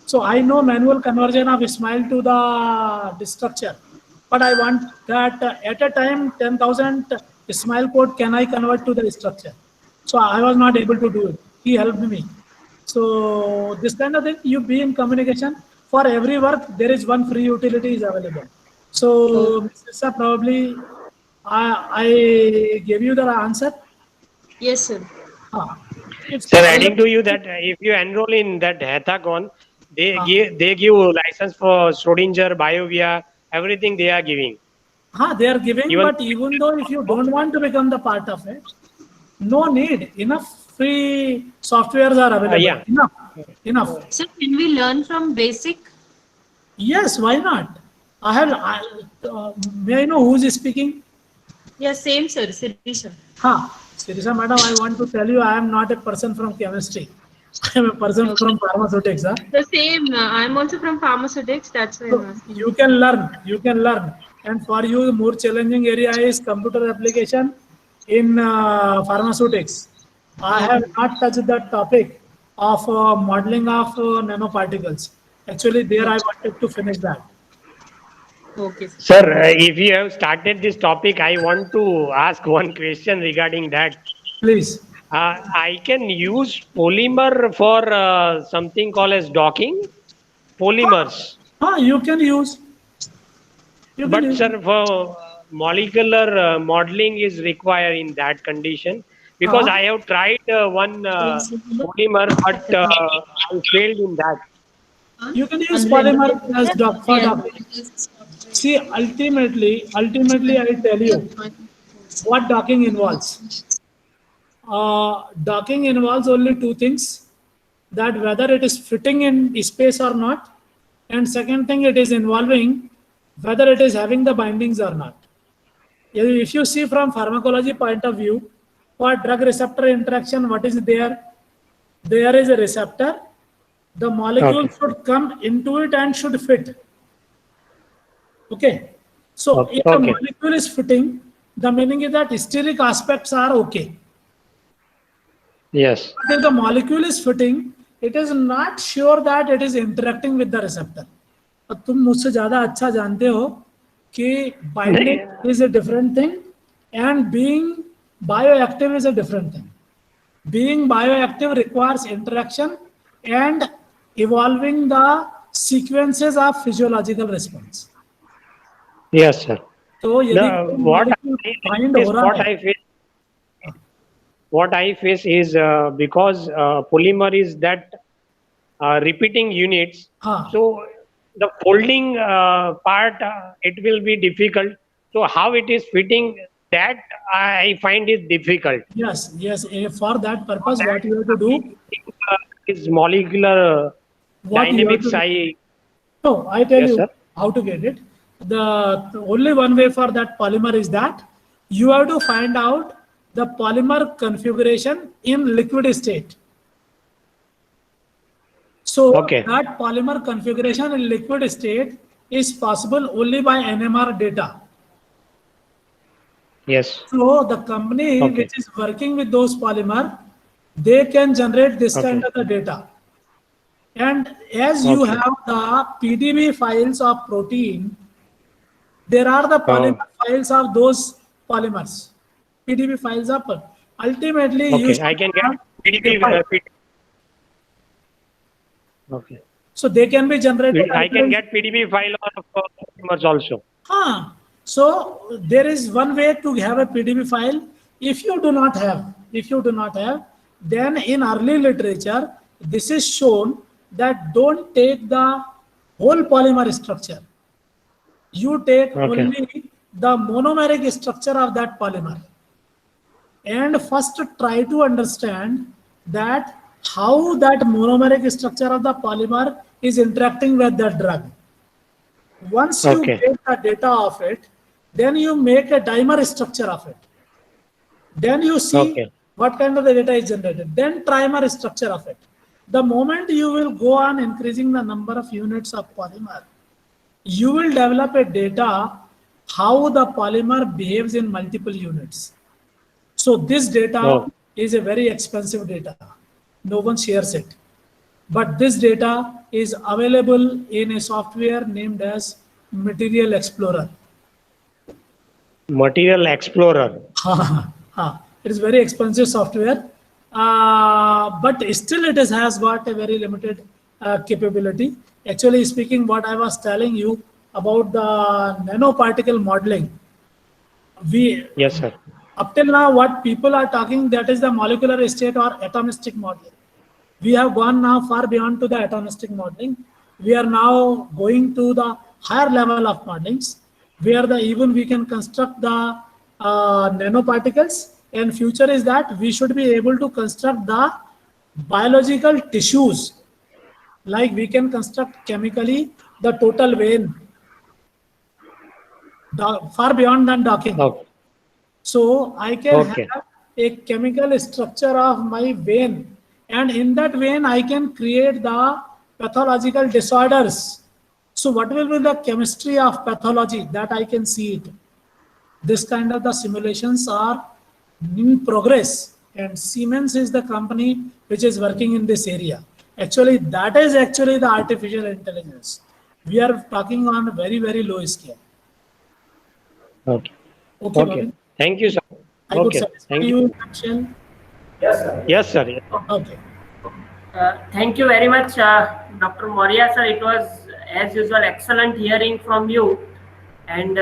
So I know manual conversion of Ismail to the structure, but I want that at a time 10,000 Ismail code can I convert to the structure. So I was not able to do it. He helped me. So this kind of thing, you be in communication. For every work, there is one free utility is available. So Mr. Sir, probably I gave you the answer. Yes, sir. Sir, adding to you that if you enroll in that hackathon, they give license for Schrodinger, BioVia, everything they are giving. They are giving, but even though if you don't want to become the part of it, no need. Enough free softwares are available. Yeah. Enough. Sir, can we learn from basic? Yes, why not? May I know who is speaking? Yes, same, sir. Sirisha. Sirisha madam, I want to tell you, I am not a person from chemistry. I am a person from pharmaceutics. The same. I'm also from pharmaceutics. That's why I'm asking. You can learn. And for you, the more challenging area is computer application in pharmaceutics. I have not touched that topic of modeling of nanoparticles. Actually, there I wanted to finish that. Okay. Sir, if you have started this topic, I want to ask one question regarding that. Please. I can use polymer for something called as docking. Polymers. You can use. But sir, for molecular modeling is required in that condition, because I have tried one polymer, but I failed in that. You can use polymer as for docking. See, ultimately, I tell you what docking involves. Docking involves only two things: that whether it is fitting in space or not, and second thing, it is involving whether it is having the bindings or not. If you see from pharmacology point of view, for drug receptor interaction, what is there? There is a receptor. The molecule should come into it and should fit. Okay. So if the molecule is fitting, the meaning is that steric aspects are okay. Yes. But if the molecule is fitting, it is not sure that it is interacting with the receptor. तुम मुझसे ज़्यादा अच्छा जानते हो कि binding is a different thing and being bioactive is a different thing. Being bioactive requires interaction and evolving the sequences of physiological response. Yes, sir. तो The, यदि what molecule bind is हो रहा है, what I face is because polymer is that repeating units. हाँ, So the folding part it will be difficult. So how it is fitting, that I find is difficult. yes, for that purpose, what you have to do, Is molecular what you have dynamics. to no, I tell Yes, you sir. how to get it. The only one way for that polymer is that you have to find out the polymer configuration in liquid state. So Okay. that polymer configuration in liquid state is possible only by NMR data. Yes. So the company Okay. which is working with those polymer, they can generate this Okay. kind of the data. And as you Okay. have the PDB files of protein, there are the polymer files of those polymers. PDB files of ultimately you Okay. I can get have PDB. file. Okay. So they can be generated. I can get PDB file of polymers also. So there is one way to have a PDB file. If you do not have, then in early literature, this is shown that don't take the whole polymer structure. You take Okay. only the monomeric structure of that polymer. And first try to understand that how that monomeric structure of the polymer is interacting with the drug. Once you Okay. get the data of it, then you make a dimer structure of it. Then you see Okay. what kind of the data is generated. Then trimer structure of it. The moment you will go on increasing the number of units of polymer, you will develop a data how the polymer behaves in multiple units. So this data Oh. is a very expensive data. No one shares it. But this data is available in a software named as Material Explorer. Material Explorer. It is very expensive software, but still it has got a very limited capability. Actually speaking, what I was telling you about the nanoparticle modeling, Yes, sir. up till now what people are talking, that is the molecular state or atomistic modeling. We have gone now far beyond to the atomistic modeling. We are now going to the higher level of modelings, where even we can construct the nanoparticles, and future is that we should be able to construct the biological tissues, like we can construct chemically the total vein, far beyond than docking. Okay. So I can Okay. have a chemical structure of my vein, and in that vein I can create the pathological disorders. So what will be the chemistry of pathology, that I can see it. This kind of the simulations are in progress, and Siemens is the company which is working in this area. Actually, that is actually the artificial intelligence. We are talking on a very, very low scale. Okay. Okay, Okay. Bhavin? Thank you, sir. I could Okay. satisfy Thank you you. in a nutshell. Yes, sir. Yes, sir. Yes. Okay. Thank you very much, Dr. Moria, sir. It was, as usual, excellent hearing from you. And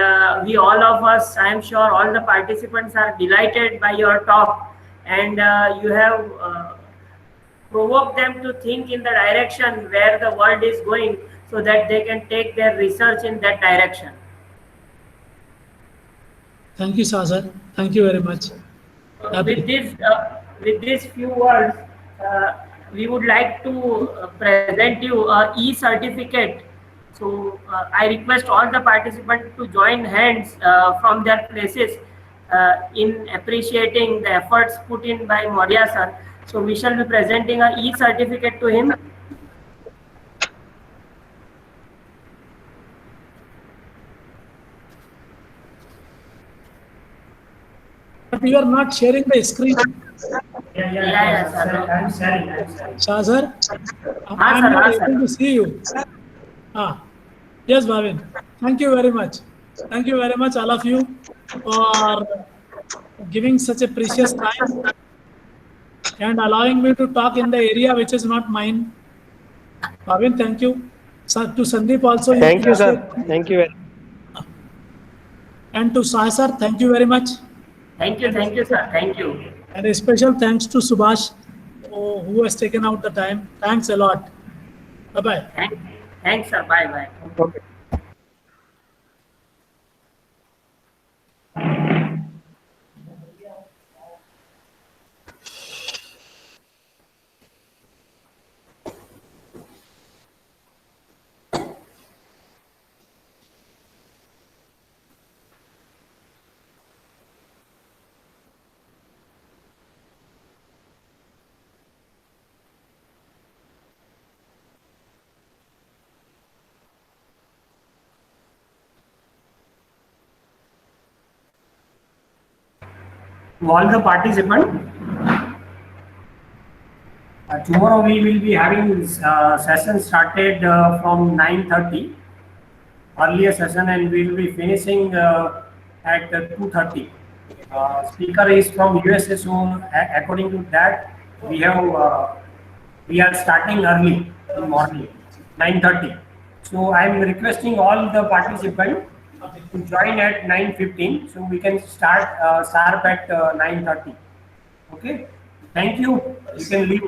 we all of us, I am sure all the participants are delighted by your talk. And you have provoked them to think in the direction where the world is going, so that they can take their research in that direction. Thank you, Sazar. Thank you very much. With these few words, we would like to present you a e-certificate. So I request all the participants to join hands from their places in appreciating the efforts put in by Moria sir. So we shall be presenting a e-certificate to him. But you are not sharing the screen. Yeah, sir. I'm sorry. Shazar, I am sir, not sir. able to see you. Yes, Bhavin. Thank you very much. Thank you very much, all of you, for giving such a precious time and allowing me to talk in the area which is not mine. Bhavin, thank you. To Sandeep also. Thank you, sir. Thank you. And to Sai sir, thank you very much. Thank you, sir. Thank you. And a special thanks to Subhash, who has taken out the time. Thanks a lot. Bye-bye. Thanks, sir. Bye. Okay. To all the participants, tomorrow we will be having session started from 9:30, earlier session, and we will be finishing at 2:30. Speaker is from USA, so according to that, we are starting early in morning, 9:30. So I am requesting all the participants to join at 9:15, so we can start sharp at 9:30. Okay, thank you. You can leave.